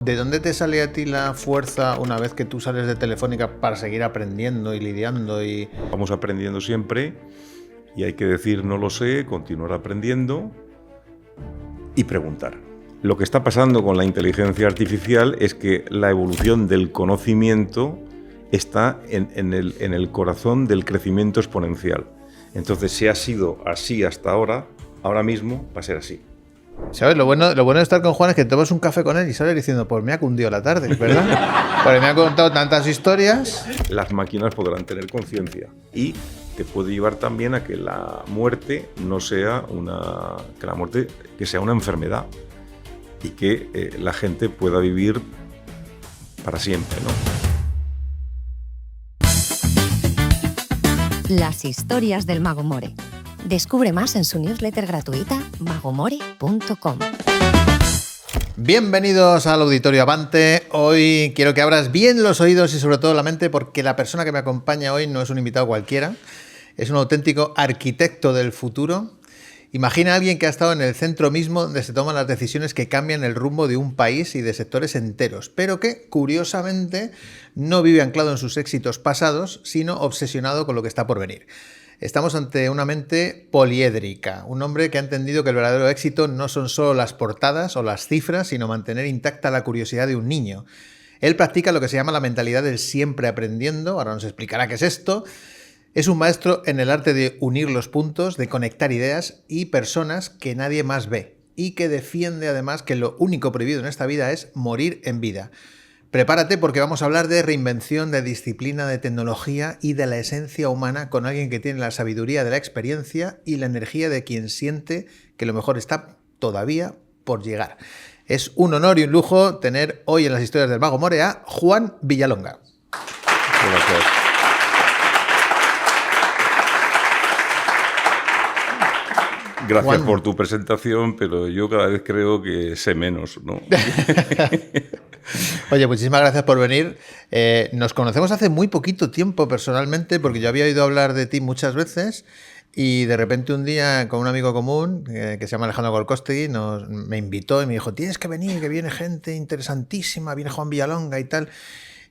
¿De dónde te sale a ti la fuerza una vez que tú sales de Telefónica para seguir aprendiendo y lidiando? Vamos aprendiendo siempre y hay que decir no lo sé, continuar aprendiendo y preguntar. Lo que está pasando con la inteligencia artificial es que la evolución del conocimiento está en el corazón del crecimiento exponencial. Entonces, si ha sido así hasta ahora mismo va a ser así. ¿Sabes? Lo bueno de estar con Juan es que tomas un café con él y sales diciendo, pues me ha cundido la tarde, ¿verdad? Porque me ha contado tantas historias. Las máquinas podrán tener conciencia y te puede llevar también a que la muerte no sea que sea una enfermedad y que la gente pueda vivir para siempre, ¿no? Las historias del Mago More. Descubre más en su newsletter gratuita magomore.com. Bienvenidos al Auditorio Avante. Hoy quiero que abras bien los oídos y sobre todo la mente, porque la persona que me acompaña hoy no es un invitado cualquiera, es un auténtico arquitecto del futuro. Imagina a alguien que ha estado en el centro mismo donde se toman las decisiones que cambian el rumbo de un país y de sectores enteros, pero que, curiosamente, no vive anclado en sus éxitos pasados, sino obsesionado con lo que está por venir. Estamos ante una mente poliédrica, un hombre que ha entendido que el verdadero éxito no son solo las portadas o las cifras, sino mantener intacta la curiosidad de un niño. Él practica lo que se llama la mentalidad del siempre aprendiendo, ahora nos explicará qué es esto. Es un maestro en el arte de unir los puntos, de conectar ideas y personas que nadie más ve, y que defiende además que lo único prohibido en esta vida es morir en vida. Prepárate porque vamos a hablar de reinvención, de disciplina, de tecnología y de la esencia humana con alguien que tiene la sabiduría de la experiencia y la energía de quien siente que lo mejor está todavía por llegar. Es un honor y un lujo tener hoy en las historias del Mago More a Juan Villalonga. Gracias. Gracias Juan, por tu presentación, pero yo cada vez creo que sé menos, ¿no? Oye, muchísimas gracias por venir. Nos conocemos hace muy poquito tiempo personalmente, porque yo había oído hablar de ti muchas veces y de repente un día con un amigo común que se llama Alejandro Golcostegui me invitó y me dijo, tienes que venir, que viene gente interesantísima, viene Juan Villalonga y tal.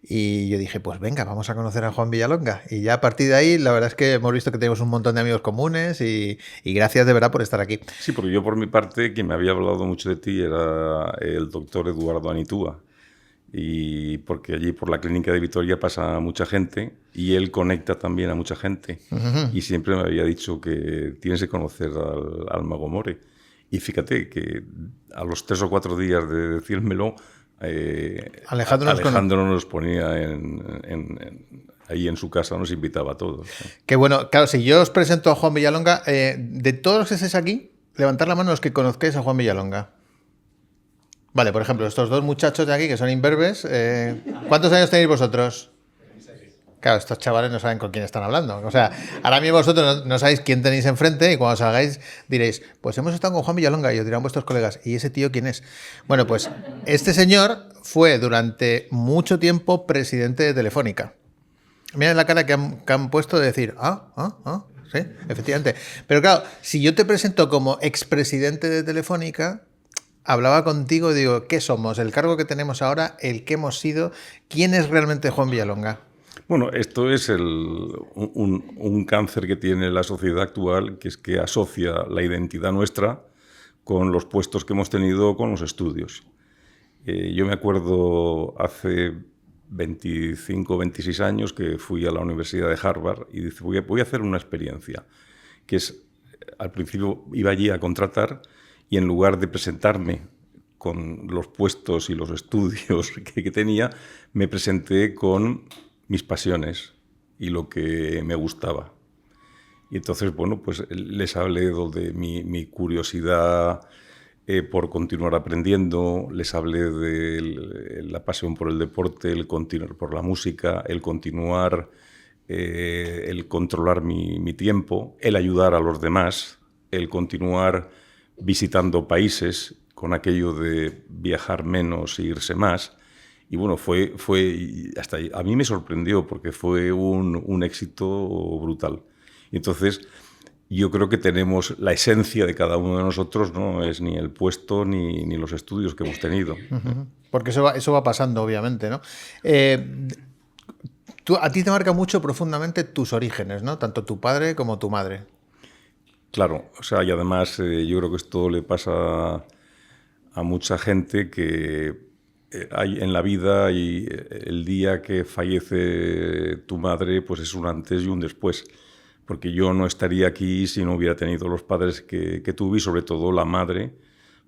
Y yo dije, pues venga, vamos a conocer a Juan Villalonga. Y ya a partir de ahí, la verdad es que hemos visto que tenemos un montón de amigos comunes y gracias de verdad por estar aquí. Sí, porque yo por mi parte, quien me había hablado mucho de ti era el doctor Eduardo Anitúa. Y porque allí por la clínica de Vitoria pasa mucha gente y él conecta también a mucha gente. Uh-huh. Y siempre me había dicho que tienes que conocer al Mago More. Y fíjate que a los 3 o 4 días de decírmelo, Alejandro nos ponía ahí en su casa, nos invitaba a todos. Qué bueno. Claro, si yo os presento a Juan Villalonga, de todos los que estéis aquí, levantar la mano los que conozcáis a Juan Villalonga. Vale, por ejemplo, estos dos muchachos de aquí que son imberbes, ¿cuántos años tenéis vosotros? Claro, estos chavales no saben con quién están hablando. O sea, ahora mismo vosotros no sabéis quién tenéis enfrente y cuando salgáis diréis, pues hemos estado con Juan Villalonga, y os dirán vuestros colegas, ¿y ese tío quién es? Bueno, pues este señor fue durante mucho tiempo presidente de Telefónica. Mira la cara que han puesto de decir, sí, efectivamente. Pero claro, si yo te presento como expresidente de Telefónica, hablaba contigo y digo, ¿qué somos? ¿El cargo que tenemos ahora? ¿El que hemos sido? ¿Quién es realmente Juan Villalonga? Bueno, esto es un cáncer que tiene la sociedad actual, que es que asocia la identidad nuestra con los puestos que hemos tenido con los estudios. Yo me acuerdo hace 25 o 26 años que fui a la Universidad de Harvard y dije, voy a hacer una experiencia, que es, al principio iba allí a contratar y en lugar de presentarme con los puestos y los estudios que tenía, me presenté con mis pasiones y lo que me gustaba. Y entonces, bueno, pues les hablé de mi curiosidad por continuar aprendiendo, les hablé de la pasión por el deporte, el continuar por la música, el continuar, el controlar mi tiempo, el ayudar a los demás, el continuar visitando países con aquello de viajar menos e irse más. Y bueno, fue hasta a mí me sorprendió porque fue un éxito brutal. Y entonces yo creo que tenemos la esencia de cada uno de nosotros, no es ni el puesto ni los estudios que hemos tenido. Uh-huh. Porque eso va pasando, obviamente, ¿no? A ti te marca mucho profundamente tus orígenes, ¿no? Tanto tu padre como tu madre. Claro, o sea, y además yo creo que esto le pasa a mucha gente que hay en la vida y el día que fallece tu madre, pues es un antes y un después. Porque yo no estaría aquí si no hubiera tenido los padres que tuve y sobre todo la madre,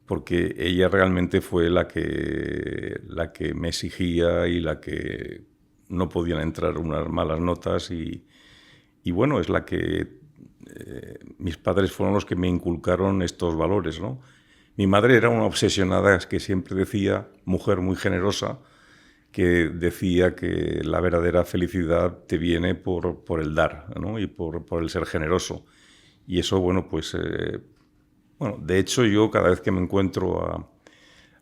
porque ella realmente fue la que me exigía y la que no podían entrar unas malas notas y bueno, es la que... mis padres fueron los que me inculcaron estos valores, ¿no? Mi madre era una obsesionada que siempre decía, mujer muy generosa, que decía que la verdadera felicidad te viene por el dar, ¿no? Y por el ser generoso. Y eso, bueno, pues... bueno, de hecho, yo cada vez que me encuentro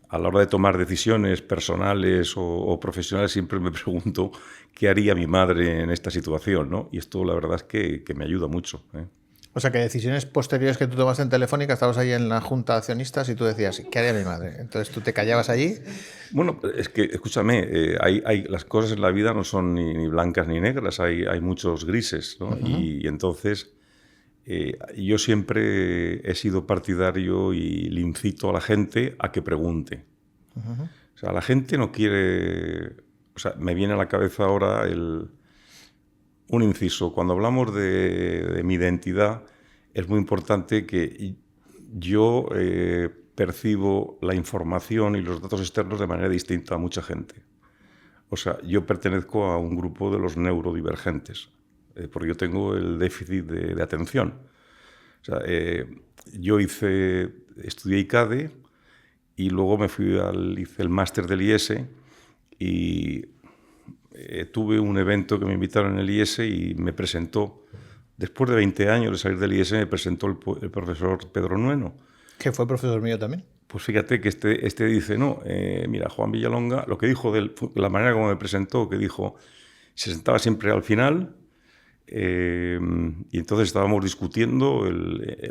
a la hora de tomar decisiones personales o profesionales, siempre me pregunto qué haría mi madre en esta situación, ¿no? Y esto, la verdad, es que me ayuda mucho, ¿eh? O sea, que decisiones posteriores que tú tomaste en Telefónica, estabas ahí en la junta de accionistas y tú decías, ¿qué haría mi madre? Entonces tú te callabas allí. Bueno, es que, escúchame, las cosas en la vida no son ni blancas ni negras, hay muchos grises, ¿no? Uh-huh. Y entonces yo siempre he sido partidario y le incito a la gente a que pregunte. Uh-huh. O sea, la gente no quiere... O sea, me viene a la cabeza ahora un inciso. Cuando hablamos de mi identidad, es muy importante que yo percibo la información y los datos externos de manera distinta a mucha gente. O sea, yo pertenezco a un grupo de los neurodivergentes, porque yo tengo el déficit de atención. O sea, yo estudié ICADE y luego hice el máster del IES y... tuve un evento que me invitaron en el IES y me presentó, después de 20 años de salir del IES, me presentó el profesor Pedro Nueno. ¿Que fue profesor mío también? Pues fíjate que este dice, no, mira, Juan Villalonga, lo que dijo la manera como me presentó, que dijo, se sentaba siempre al final y entonces estábamos discutiendo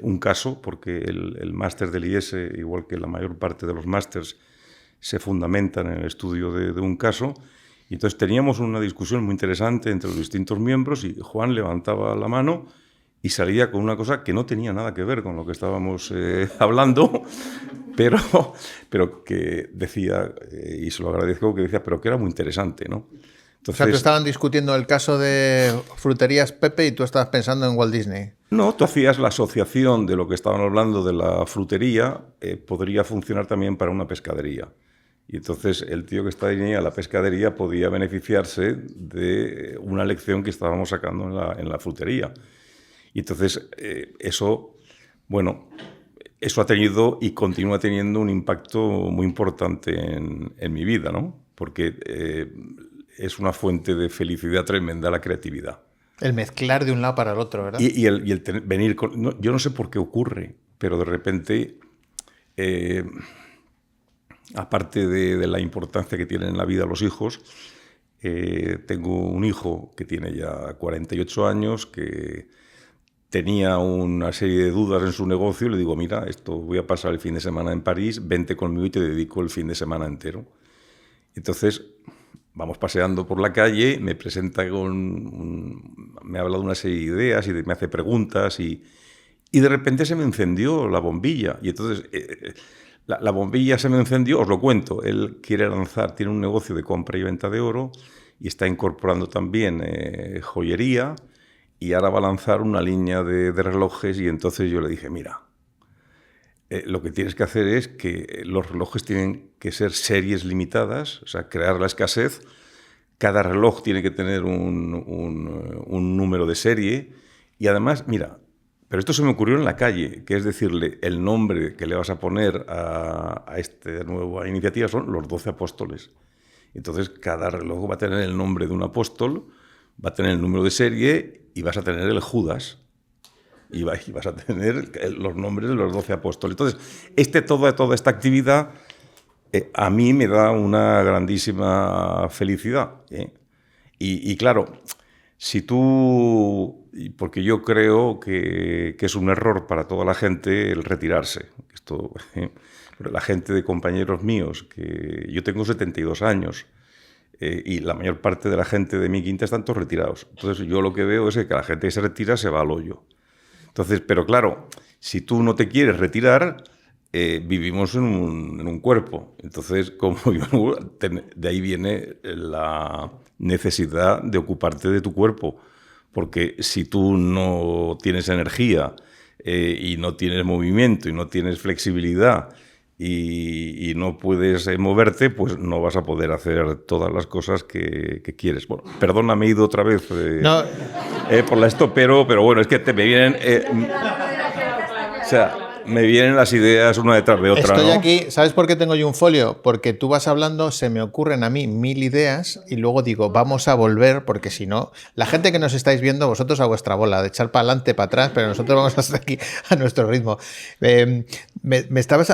un caso, porque el máster del IES, igual que la mayor parte de los másters, se fundamentan en el estudio de un caso. Y entonces teníamos una discusión muy interesante entre los distintos miembros y Juan levantaba la mano y salía con una cosa que no tenía nada que ver con lo que estábamos hablando, pero que decía, y se lo agradezco, que decía, pero que era muy interesante, ¿no? Entonces, o sea, que estaban discutiendo el caso de Fruterías Pepe y tú estabas pensando en Walt Disney. No, tú hacías la asociación de lo que estaban hablando de la frutería, podría funcionar también para una pescadería. Y entonces el tío que está ahí a la pescadería podía beneficiarse de una lección que estábamos sacando en la frutería. Y entonces eso ha tenido y continúa teniendo un impacto muy importante en mi vida, ¿no? Porque es una fuente de felicidad tremenda la creatividad. El mezclar de un lado para el otro, ¿verdad? Y el venir con... No, yo no sé por qué ocurre, pero de repente... aparte de la importancia que tienen en la vida los hijos, tengo un hijo que tiene ya 48 años, que tenía una serie de dudas en su negocio y le digo, mira, voy a pasar el fin de semana en París, vente conmigo y te dedico el fin de semana entero. Entonces, vamos paseando por la calle, me presenta me habla de una serie de ideas y me hace preguntas y de repente se me encendió la bombilla y entonces... La bombilla se me encendió, os lo cuento. Él quiere lanzar, tiene un negocio de compra y venta de oro y está incorporando también joyería y ahora va a lanzar una línea de relojes y entonces yo le dije, mira, lo que tienes que hacer es que los relojes tienen que ser series limitadas, o sea, crear la escasez. Cada reloj tiene que tener un número de serie y además, mira... Pero esto se me ocurrió en la calle, que es decirle, el nombre que le vas a poner a esta nueva iniciativa son los 12 apóstoles. Entonces, cada reloj va a tener el nombre de un apóstol, va a tener el número de serie y vas a tener el Judas. Y vas a tener los nombres de los 12 apóstoles. Entonces, toda esta actividad a mí me da una grandísima felicidad. Y claro... Si tú, porque yo creo que es un error para toda la gente el retirarse. la gente de compañeros míos, que yo tengo 72 años, y la mayor parte de la gente de mi quinta están todos retirados. Entonces yo lo que veo es que la gente que se retira se va al hoyo. Entonces, pero claro, si tú no te quieres retirar, vivimos en un cuerpo. Entonces, de ahí viene la necesidad de ocuparte de tu cuerpo. Porque si tú no tienes energía y no tienes movimiento y no tienes flexibilidad y no puedes moverte, pues no vas a poder hacer todas las cosas que quieres. Bueno, perdona, me he ido otra vez No. por la esto, pero bueno, es que me vienen... o sea, me vienen las ideas una detrás de otra. Estoy ¿no? aquí, ¿sabes por qué tengo yo un folio? Porque tú vas hablando, se me ocurren a mí 1000 ideas y luego digo, vamos a volver, porque si no, la gente que nos estáis viendo, vosotros a vuestra bola, de echar para adelante, para atrás, pero nosotros vamos a estar aquí a nuestro ritmo. Estamos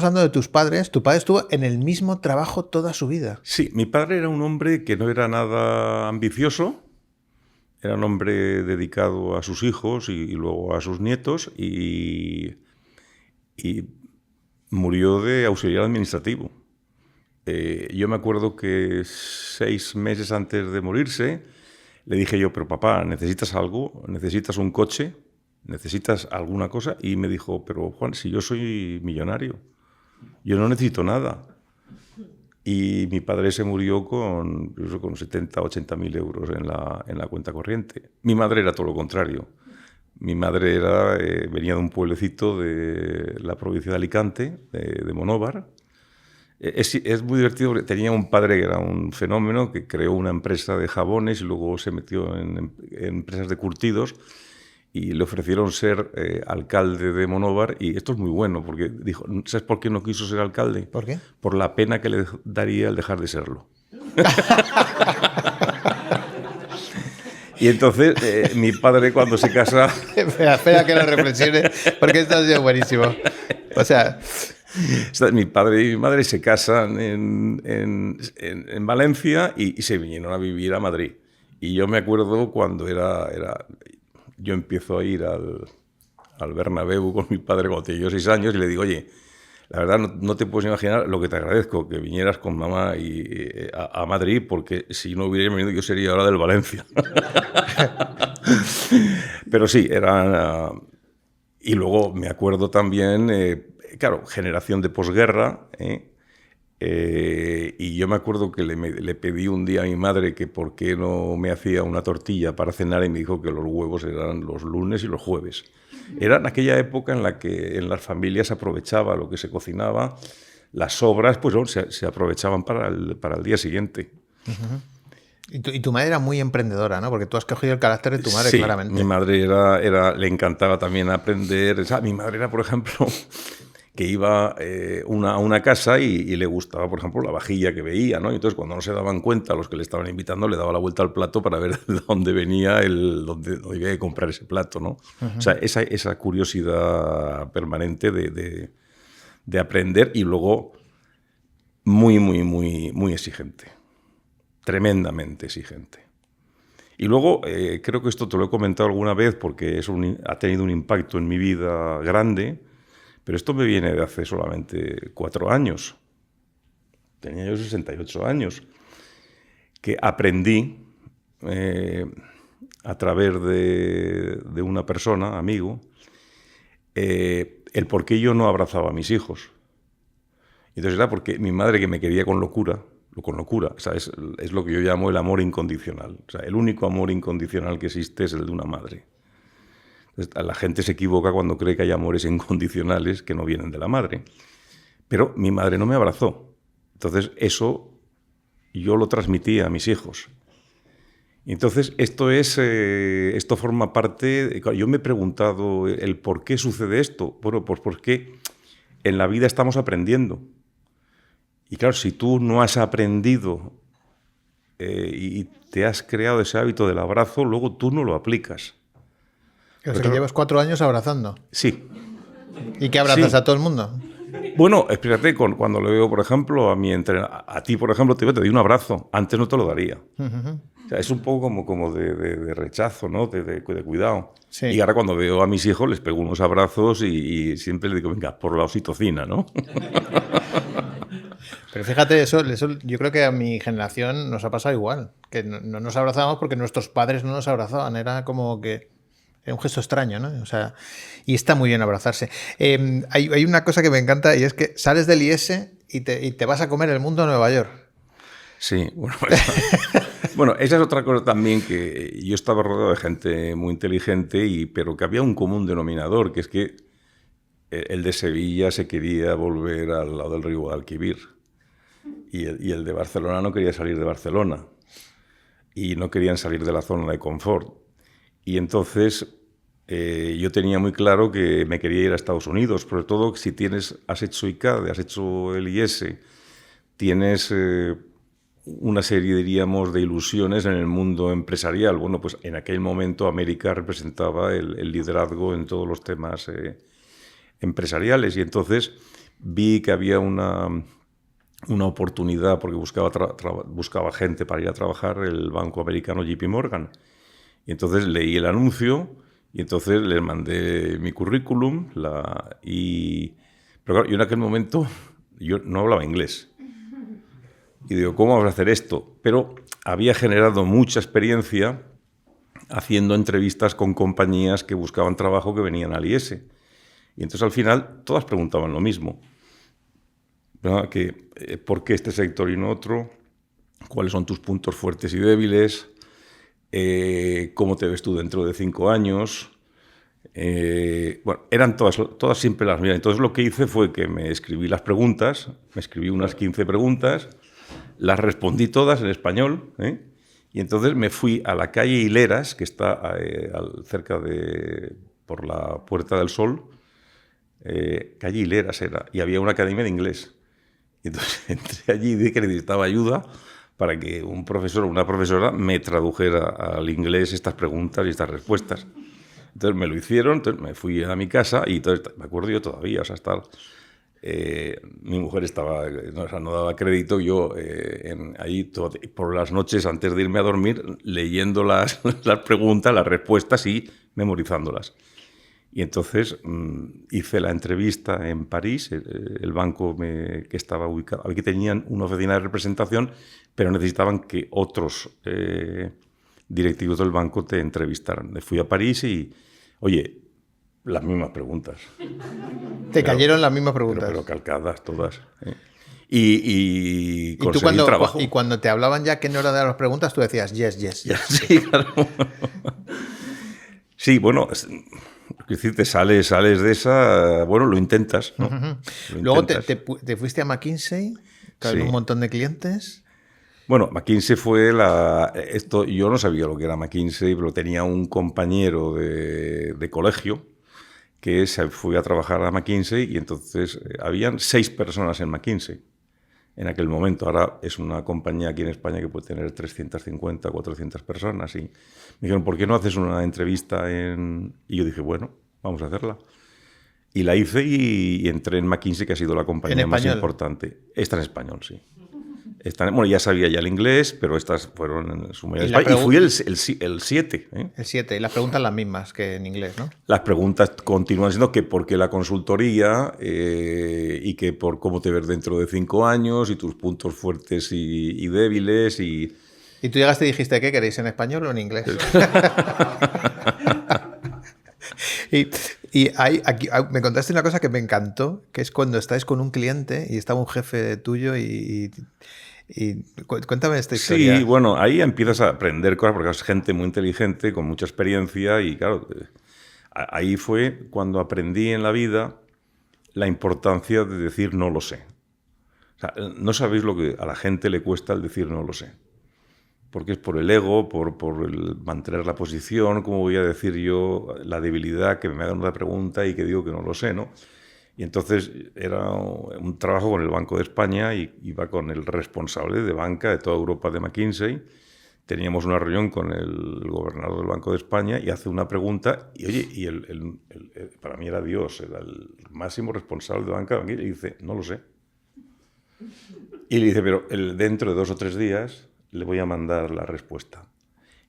hablando de tus padres. Tu padre estuvo en el mismo trabajo toda su vida. Sí, mi padre era un hombre que no era nada ambicioso. Era un hombre dedicado a sus hijos y luego a sus nietos y murió de auxiliar administrativo. Yo me acuerdo que 6 meses antes de morirse le dije yo, pero papá, ¿necesitas algo? ¿Necesitas un coche? ¿Necesitas alguna cosa? Y me dijo, pero Juan, si yo soy millonario, yo no necesito nada. Y mi padre se murió con 70, 80 mil euros en la cuenta corriente. Mi madre era todo lo contrario. Mi madre venía de un pueblecito de la provincia de Alicante, de Monóvar. Es muy divertido porque tenía un padre que era un fenómeno, que creó una empresa de jabones y luego se metió en empresas de curtidos y le ofrecieron ser alcalde de Monóvar, y esto es muy bueno, porque dijo, ¿sabes por qué no quiso ser alcalde? ¿Por qué? Por la pena que le daría el dejar de serlo. Y entonces mi padre cuando se casa... espera que lo reflexione, porque esto ha sido buenísimo. O sea... Mi padre y mi madre se casan en Valencia y se vinieron a vivir a Madrid. Y yo me acuerdo cuando yo empiezo a ir al Bernabéu con mi padre cuando tenía yo 6 años y le digo, oye, la verdad no te puedes imaginar lo que te agradezco, que vinieras con mamá a Madrid, porque si no hubiera venido yo sería ahora del Valencia. Pero sí, y luego me acuerdo también, claro, generación de posguerra, y yo me acuerdo que le pedí un día a mi madre que por qué no me hacía una tortilla para cenar y me dijo que los huevos eran los lunes y los jueves. Era en aquella época en la que en las familias se aprovechaba lo que se cocinaba, las sobras pues se aprovechaban para el día siguiente. Uh-huh. Y tu madre era muy emprendedora, ¿no? Porque tú has cogido el carácter de tu madre, sí, claramente. Mi madre le encantaba también aprender. O sea, mi madre era, por ejemplo... que iba a una casa y le gustaba, por ejemplo, la vajilla que veía, ¿no? Y entonces, cuando no se daban cuenta, los que le estaban invitando, le daba la vuelta al plato para ver de dónde venía, dónde había que comprar ese plato, ¿no? Uh-huh. O sea, esa curiosidad permanente de aprender, y luego muy, muy, muy, muy exigente. Tremendamente exigente. Y luego, creo que esto te lo he comentado alguna vez porque ha tenido un impacto en mi vida grande. Pero esto me viene de hace solamente 4 años. Tenía yo 68 años. Que aprendí a través de una persona, amigo, el por qué yo no abrazaba a mis hijos. Entonces era porque mi madre, que me quería con locura, o sea, es lo que yo llamo el amor incondicional. O sea, el único amor incondicional que existe es el de una madre. La gente se equivoca cuando cree que hay amores incondicionales que no vienen de la madre. Pero mi madre no me abrazó. Entonces eso yo lo transmití a mis hijos. Entonces esto forma parte... Yo me he preguntado el por qué sucede esto. Bueno, pues porque en la vida estamos aprendiendo. Y claro, si tú no has aprendido y te has creado ese hábito del abrazo, luego tú no lo aplicas. O sea, que llevas 4 años abrazando. Sí. ¿Y qué abrazas a todo el mundo? Bueno, fíjate, cuando le veo, por ejemplo, a ti, por ejemplo, te doy un abrazo. Antes no te lo daría. O sea, es un poco como de rechazo, ¿no? De cuidado. Sí. Y ahora cuando veo a mis hijos les pego unos abrazos y siempre les digo, venga, por la oxitocina, ¿no? Pero fíjate, eso yo creo que a mi generación nos ha pasado igual, que no nos abrazábamos porque nuestros padres no nos abrazaban, era como que era un gesto extraño, ¿no? O sea, y está muy bien abrazarse. Hay una cosa que me encanta y es que sales del IES y te vas a comer el mundo a Nueva York. Sí, bueno, bueno, esa es otra cosa también, que yo estaba rodeado de gente muy inteligente, pero que había un común denominador, que es que el de Sevilla se quería volver al lado del río Guadalquivir y el de Barcelona no quería salir de Barcelona y no querían salir de la zona de confort. Y entonces yo tenía muy claro que me quería ir a Estados Unidos, sobre todo si has hecho ICADE, has hecho el IES, tienes una serie, diríamos, de ilusiones en el mundo empresarial. Bueno, pues en aquel momento América representaba el liderazgo en todos los temas empresariales y entonces vi que había una oportunidad porque buscaba gente para ir a trabajar el banco americano JP Morgan. Y entonces leí el anuncio y entonces les mandé mi currículum. Pero claro, yo en aquel momento yo no hablaba inglés. Y digo, ¿cómo vamos a hacer esto? Pero había generado mucha experiencia haciendo entrevistas con compañías que buscaban trabajo que venían al IES. Y entonces al final todas preguntaban lo mismo. ¿Verdad? ¿Por qué este sector y no otro? ¿Cuáles son tus puntos fuertes y débiles? ¿Cómo te ves tú dentro de 5 años? Bueno, eran todas siempre las mismas. Entonces lo que hice fue que me escribí las preguntas, me escribí unas 15 preguntas, las respondí todas en español, y entonces me fui a la calle Hileras, que está cerca por la Puerta del Sol, calle Hileras era, y había una academia de inglés. Y entonces entré allí y dije que necesitaba ayuda para que un profesor o una profesora me tradujera al inglés estas preguntas y estas respuestas. Entonces me lo hicieron, entonces me fui a mi casa y entonces, me acuerdo yo todavía, o sea, mi mujer no daba crédito, yo ahí por las noches antes de irme a dormir leyendo las preguntas, las respuestas y memorizándolas. Y entonces hice la entrevista en París, el banco que estaba ubicado, aquí tenían una oficina de representación, pero necesitaban que otros directivos del banco te entrevistaran. Me fui a París y, oye, las mismas preguntas. Te cayeron las mismas preguntas. Pero calcadas todas. Y conseguí trabajo. Y cuando te hablaban ya que no era de las preguntas, tú decías yes, yes, yes. Sí, claro. Sí, bueno, es decir, te sales de esa, bueno, lo intentas, ¿no? Uh-huh. Luego te fuiste a McKinsey, con sí. Un montón de clientes. Bueno, McKinsey fue yo no sabía lo que era McKinsey, pero tenía un compañero de colegio que se fue a trabajar a McKinsey y entonces habían 6 personas en McKinsey en aquel momento. Ahora es una compañía aquí en España que puede tener 350, 400 personas. Y me dijeron, ¿por qué no haces una entrevista Y yo dije, bueno, vamos a hacerla. Y la hice y entré en McKinsey, que ha sido la compañía más importante. Está en español, sí. Bueno, ya sabía ya el inglés, pero estas fueron en su mayoría. Y fui el 7. El 7. Y las preguntas las mismas que en inglés, ¿no? Las preguntas continúan siendo que por qué la consultoría y que por cómo te ves dentro de 5 años y tus puntos fuertes y débiles. Y tú llegaste y dijiste, ¿qué queréis, en español o en inglés? Y aquí me contaste una cosa que me encantó, que es cuando estáis con un cliente y estaba un jefe tuyo y cuéntame esta historia. Sí, bueno, ahí empiezas a aprender cosas porque es gente muy inteligente, con mucha experiencia y claro, ahí fue cuando aprendí en la vida la importancia de decir no lo sé. O sea, no sabéis lo que a la gente le cuesta el decir no lo sé. Porque es por el ego, por el mantener la posición, ¿cómo voy a decir yo la debilidad que me hagan una pregunta y que digo que no lo sé, ¿no? Y entonces era un trabajo con el Banco de España y iba con el responsable de banca de toda Europa de McKinsey, teníamos una reunión con el gobernador del Banco de España y hace una pregunta y, oye, para mí era Dios, era el máximo responsable de banca, y dice, no lo sé. Y le dice, pero dentro de 2 o 3 días le voy a mandar la respuesta.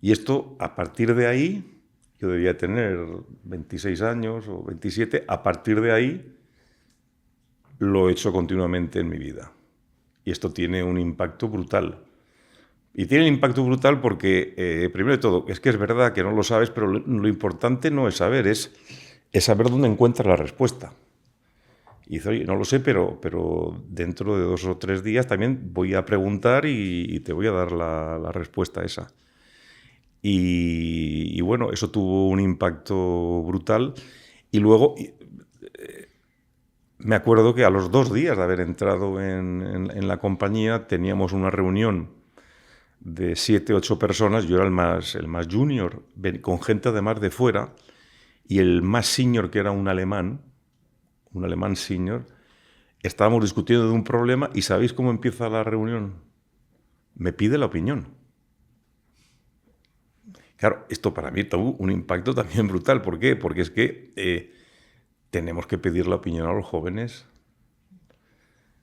Y esto, a partir de ahí, yo debía tener 26 años o 27, a partir de ahí lo he hecho continuamente en mi vida. Y esto tiene un impacto brutal. Y tiene un impacto brutal porque, primero de todo, es que es verdad que no lo sabes, pero lo importante no es saber, es saber dónde encuentras la respuesta. Y dice, oye, no lo sé, pero dentro de 2 o 3 días también voy a preguntar y te voy a dar la respuesta esa. Y bueno, eso tuvo un impacto brutal. Y luego me acuerdo que a los 2 días de haber entrado en la compañía teníamos una reunión de 7, 8 personas. Yo era el más junior, con gente además de fuera, y el más senior, que era un alemán senior. Estábamos discutiendo de un problema y ¿sabéis cómo empieza la reunión? Me pide la opinión. Claro, esto para mí tuvo un impacto también brutal. ¿Por qué? Porque es que tenemos que pedir la opinión a los jóvenes.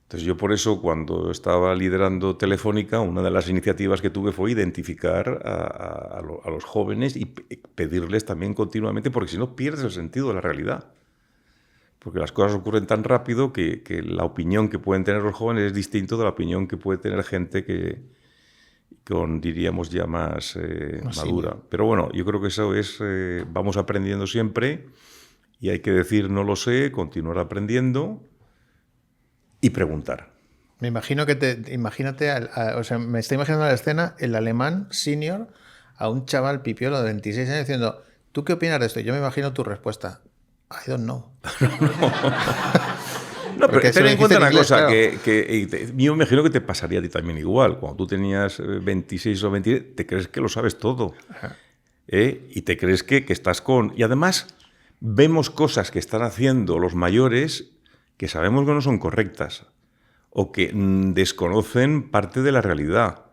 Entonces yo por eso, cuando estaba liderando Telefónica, una de las iniciativas que tuve fue identificar a los jóvenes y pedirles también continuamente, porque si no pierdes el sentido de la realidad. Porque las cosas ocurren tan rápido que la opinión que pueden tener los jóvenes es distinta de la opinión que puede tener gente diríamos, ya más madura. Pero bueno, yo creo que eso es, vamos aprendiendo siempre y hay que decir no lo sé, continuar aprendiendo y preguntar. Me imagino que imagínate, o sea, me estoy imaginando la escena, el alemán senior a un chaval pipiolo de 26 años diciendo, ¿tú qué opinas de esto? Y yo me imagino tu respuesta. I don't know. No, pero ten en cuenta una cosa, claro. yo me imagino que te pasaría a ti también igual. Cuando tú tenías 26 o 27, te crees que lo sabes todo. Y te crees que estás con... Y además vemos cosas que están haciendo los mayores que sabemos que no son correctas o que desconocen parte de la realidad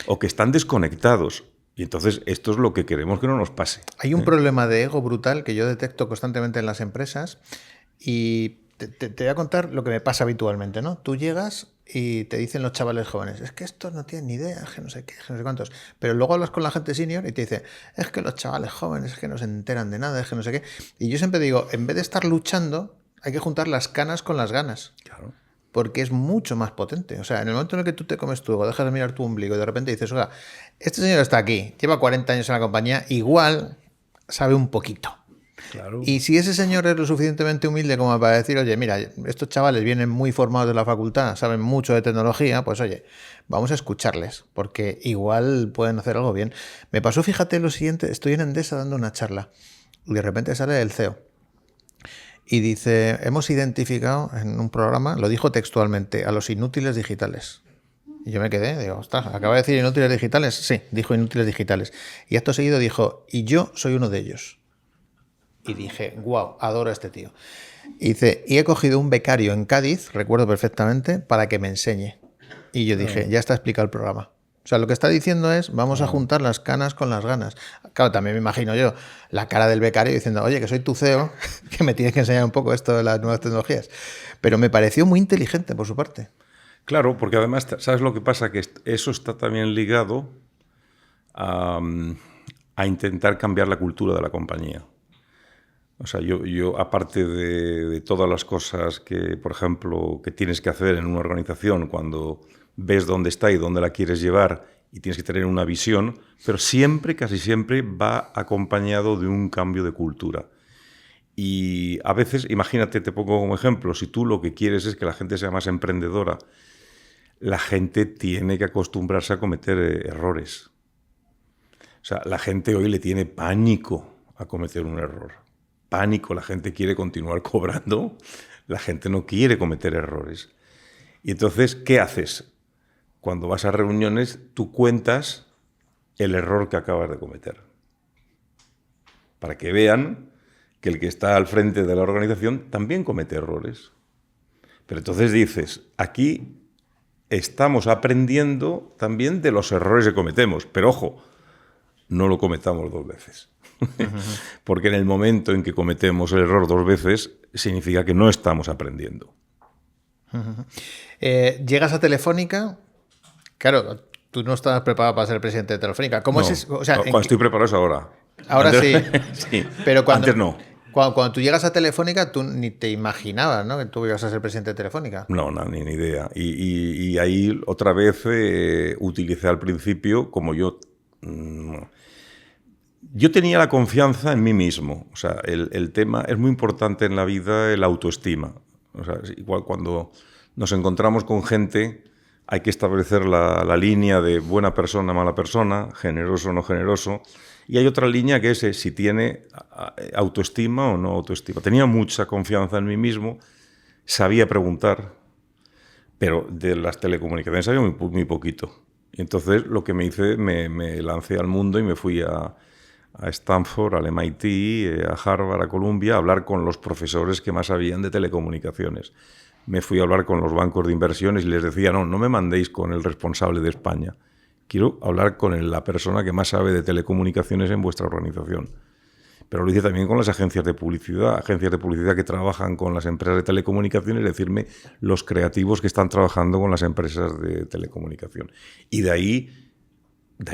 o que están desconectados. Y entonces esto es lo que queremos que no nos pase. Hay un problema de ego brutal que yo detecto constantemente en las empresas y te voy a contar lo que me pasa habitualmente, ¿no? Tú llegas y te dicen los chavales jóvenes, es que estos no tienen ni idea, es que no sé qué, es que no sé cuántos. Pero luego hablas con la gente senior y te dice, es que los chavales jóvenes es que no se enteran de nada, es que no sé qué. Y yo siempre digo, en vez de estar luchando, hay que juntar las canas con las ganas. Claro. Porque es mucho más potente. O sea, en el momento en el que tú te comes tu ego, dejas de mirar tu ombligo y de repente dices, oiga, este señor está aquí, lleva 40 años en la compañía, igual sabe un poquito. Claro. Y si ese señor es lo suficientemente humilde como para decir, oye, mira, estos chavales vienen muy formados de la facultad, saben mucho de tecnología, pues oye, vamos a escucharles, porque igual pueden hacer algo bien. Me pasó, fíjate, lo siguiente, estoy en Endesa dando una charla y de repente sale el CEO. Y dice, hemos identificado en un programa, lo dijo textualmente, a los inútiles digitales. Y yo me quedé, digo, ostras, ¿acaba de decir inútiles digitales? Sí, dijo inútiles digitales. Y acto seguido dijo, y yo soy uno de ellos. Y dije, wow, adoro a este tío. Y dice, y he cogido un becario en Cádiz, recuerdo perfectamente, para que me enseñe. Y yo dije, ya está explicado el programa. O sea, lo que está diciendo es, vamos a juntar las canas con las ganas. Claro, también me imagino yo la cara del becario diciendo, oye, que soy tu CEO, que me tienes que enseñar un poco esto de las nuevas tecnologías. Pero me pareció muy inteligente por su parte. Claro, porque además, ¿sabes lo que pasa? Que eso está también ligado a intentar cambiar la cultura de la compañía. O sea, yo aparte de todas las cosas que, por ejemplo, que tienes que hacer en una organización cuando ves dónde está y dónde la quieres llevar y tienes que tener una visión, pero siempre, casi siempre, va acompañado de un cambio de cultura. Y a veces, imagínate, te pongo como ejemplo, si tú lo que quieres es que la gente sea más emprendedora, la gente tiene que acostumbrarse a cometer errores. O sea, la gente hoy le tiene pánico a cometer un error. Pánico, la gente quiere continuar cobrando, la gente no quiere cometer errores. Y entonces, ¿qué haces? Cuando vas a reuniones, tú cuentas el error que acabas de cometer. Para que vean que el que está al frente de la organización también comete errores. Pero entonces dices, aquí estamos aprendiendo también de los errores que cometemos. Pero ojo, no lo cometamos 2 veces. Porque en el momento en que cometemos el error 2 veces, significa que no estamos aprendiendo. Llegas a Telefónica, claro, tú no estabas preparado para ser presidente de Telefónica. ¿Cómo No, es eso? O sea, cuando estoy preparado es ahora. Ahora Antes, sí. sí, Pero antes no. Cuando tú llegas a Telefónica, tú ni te imaginabas, ¿no?, que tú ibas a ser presidente de Telefónica. No, ni idea. Y ahí otra vez utilicé al principio, como yo tenía la confianza en mí mismo. O sea, el tema es muy importante en la vida, el autoestima. O sea, igual cuando nos encontramos con gente, hay que establecer la línea de buena persona, mala persona, generoso o no generoso. Y hay otra línea que es si tiene autoestima o no autoestima. Tenía mucha confianza en mí mismo, sabía preguntar, pero de las telecomunicaciones sabía muy poquito. Y entonces lo que me hice, me lancé al mundo y me fui a Stanford, al MIT, a Harvard, a Columbia, a hablar con los profesores que más sabían de telecomunicaciones. Me fui a hablar con los bancos de inversiones y les decía, no me mandéis con el responsable de España. Quiero hablar con la persona que más sabe de telecomunicaciones en vuestra organización. Pero lo hice también con las agencias de publicidad que trabajan con las empresas de telecomunicaciones, decirme los creativos que están trabajando con las empresas de telecomunicación. Y de ahí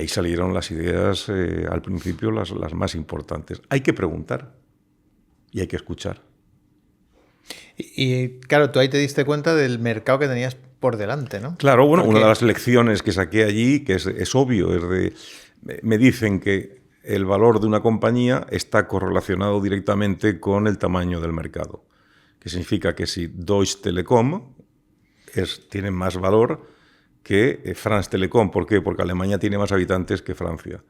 salieron las ideas, al principio, las más importantes. Hay que preguntar y hay que escuchar. Y claro, tú ahí te diste cuenta del mercado que tenías por delante, ¿no? Claro, bueno, una de las lecciones que saqué allí, que es obvio, me dicen que el valor de una compañía está correlacionado directamente con el tamaño del mercado. Que significa que si Deutsche Telekom tiene más valor que France Telecom. ¿Por qué? Porque Alemania tiene más habitantes que Francia.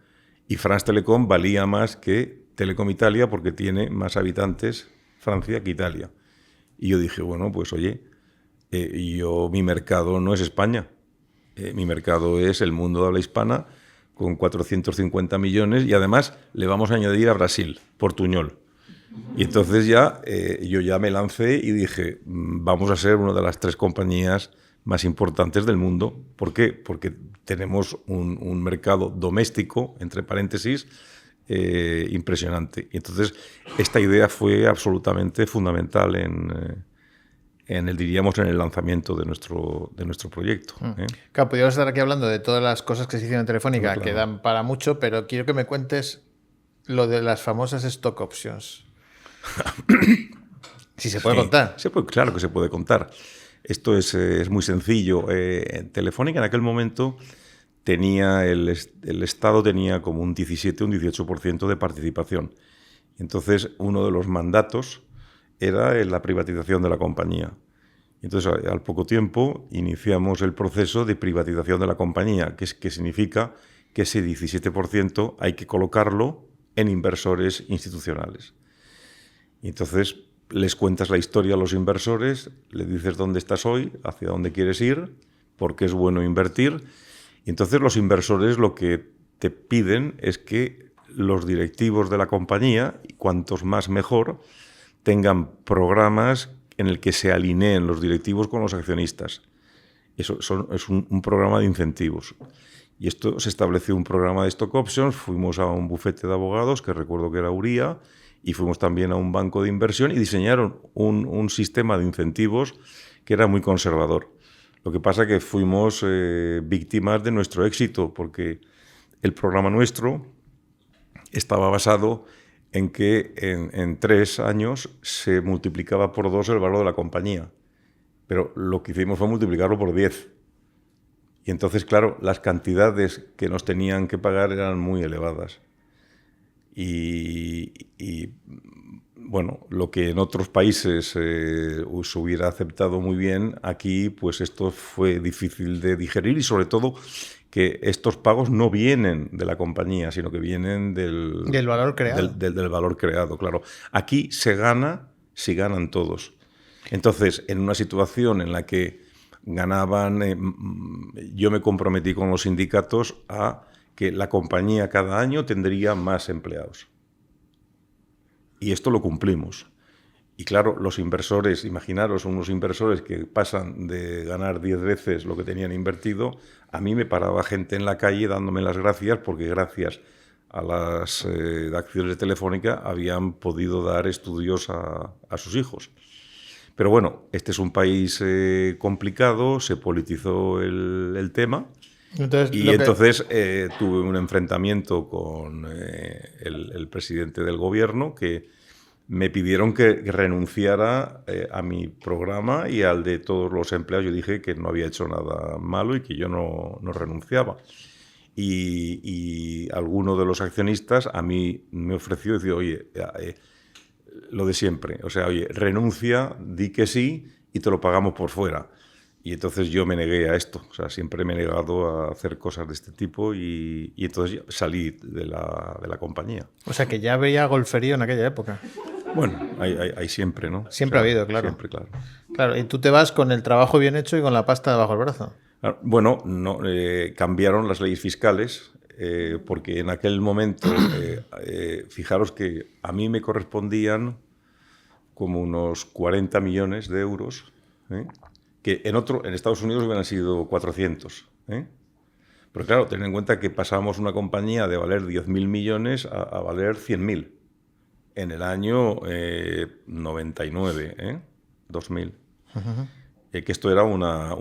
Y France Telecom valía más que Telecom Italia porque tiene más habitantes Francia que Italia. Y yo dije, bueno, pues oye, mi mercado no es España. Mi mercado es el mundo de habla hispana con 450 millones y además le vamos a añadir a Brasil, Portuñol. Y entonces yo ya me lancé y dije, vamos a ser una de las 3 compañías más importantes del mundo. ¿Por qué? Porque tenemos un mercado doméstico, entre paréntesis, impresionante. Y entonces esta idea fue absolutamente fundamental en el lanzamiento de nuestro proyecto. Claro, podríamos estar aquí hablando de todas las cosas que se hicieron en Telefónica, claro, que dan para mucho, pero quiero que me cuentes lo de las famosas stock options. Si se puede contar. Claro que se puede contar. Esto es muy sencillo. Telefónica en aquel momento el Estado tenía como un 17 o un 18% de participación. Entonces, uno de los mandatos era la privatización de la compañía. Entonces, al poco tiempo, iniciamos el proceso de privatización de la compañía, que significa que ese 17% hay que colocarlo en inversores institucionales. Y entonces les cuentas la historia a los inversores, les dices dónde estás hoy, hacia dónde quieres ir, por qué es bueno invertir. Y entonces los inversores lo que te piden es que los directivos de la compañía, y cuantos más mejor, tengan programas en el que se alineen los directivos con los accionistas. Eso es un programa de incentivos. Y esto se estableció un programa de stock options, fuimos a un bufete de abogados, que recuerdo que era Uría, y fuimos también a un banco de inversión y diseñaron un sistema de incentivos que era muy conservador. Lo que pasa es que fuimos víctimas de nuestro éxito, porque el programa nuestro estaba basado en que en 3 años se multiplicaba por 2 el valor de la compañía. Pero lo que hicimos fue multiplicarlo por 10. Y entonces, claro, las cantidades que nos tenían que pagar eran muy elevadas. Y bueno, lo que en otros países se hubiera aceptado muy bien, aquí pues esto fue difícil de digerir y sobre todo que estos pagos no vienen de la compañía, sino que vienen del valor creado. Del valor creado, claro. Aquí se gana si ganan todos. Entonces, en una situación en la que ganaban, yo me comprometí con los sindicatos a que la compañía cada año tendría más empleados. Y esto lo cumplimos. Y claro, los inversores, imaginaros unos inversores que pasan de ganar 10 veces lo que tenían invertido, a mí me paraba gente en la calle dándome las gracias porque gracias a las acciones de Telefónica habían podido dar estudios a sus hijos. Pero bueno, este es un país complicado, se politizó el tema. Entonces tuve un enfrentamiento con el presidente del gobierno que me pidieron que renunciara a mi programa y al de todos los empleados. Yo dije que no había hecho nada malo y que yo no renunciaba. Y alguno de los accionistas a mí me ofreció decir, oye, lo de siempre, o sea, oye, renuncia, di que sí y te lo pagamos por fuera. Y entonces yo me negué a esto, o sea, siempre me he negado a hacer cosas de este tipo y entonces salí de la compañía. O sea, que ya había golferío en aquella época. Bueno, hay siempre, ¿no? Siempre ha habido, claro. Siempre, claro. Claro, y tú te vas con el trabajo bien hecho y con la pasta debajo del brazo. Bueno, no, cambiaron las leyes fiscales porque en aquel momento, fijaros que a mí me correspondían como unos 40 millones de euros, que en Estados Unidos hubieran sido 400. Pero claro, ten en cuenta que pasamos una compañía de valer 10.000 millones a valer 100.000 en el año 99, 2000. Uh-huh. Que esto era una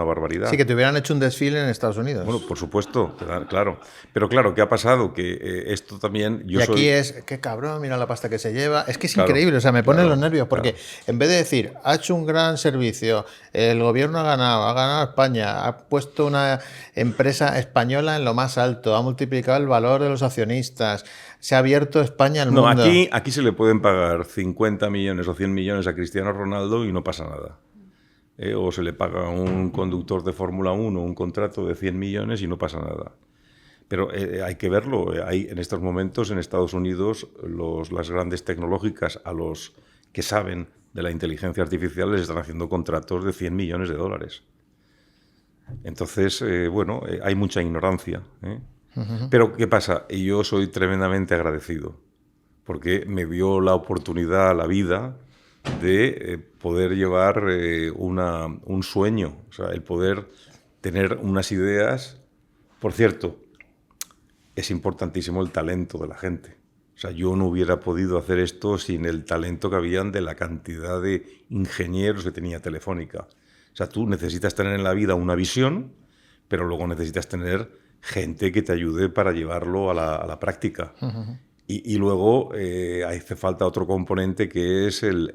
barbaridad. Sí, que te hubieran hecho un desfile en Estados Unidos. Bueno, por supuesto, claro. Pero claro, ¿qué ha pasado? Que esto también... Y aquí es, qué cabrón, mira la pasta que se lleva. Es que es increíble, o sea, me ponen los nervios, porque en vez de decir, ha hecho un gran servicio, el gobierno ha ganado España, ha puesto una empresa española en lo más alto, ha multiplicado el valor de los accionistas, se ha abierto España al mundo. No, aquí se le pueden pagar 50 millones o 100 millones a Cristiano Ronaldo y no pasa nada. O se le paga a un conductor de Fórmula 1 un contrato de 100 millones y no pasa nada. Pero hay que verlo. Hay en estos momentos en Estados Unidos las grandes tecnológicas a los que saben de la inteligencia artificial les están haciendo contratos de 100 millones de dólares. Entonces, bueno, hay mucha ignorancia. Uh-huh. Pero ¿qué pasa? Yo soy tremendamente agradecido porque me dio la oportunidad, la vida, de poder llevar un sueño, o sea, el poder tener unas ideas. Por cierto, es importantísimo el talento de la gente. O sea, yo no hubiera podido hacer esto sin el talento que habían de la cantidad de ingenieros que tenía Telefónica. O sea, tú necesitas tener en la vida una visión, pero luego necesitas tener gente que te ayude para llevarlo a la práctica. Uh-huh. Y luego hace falta otro componente que es el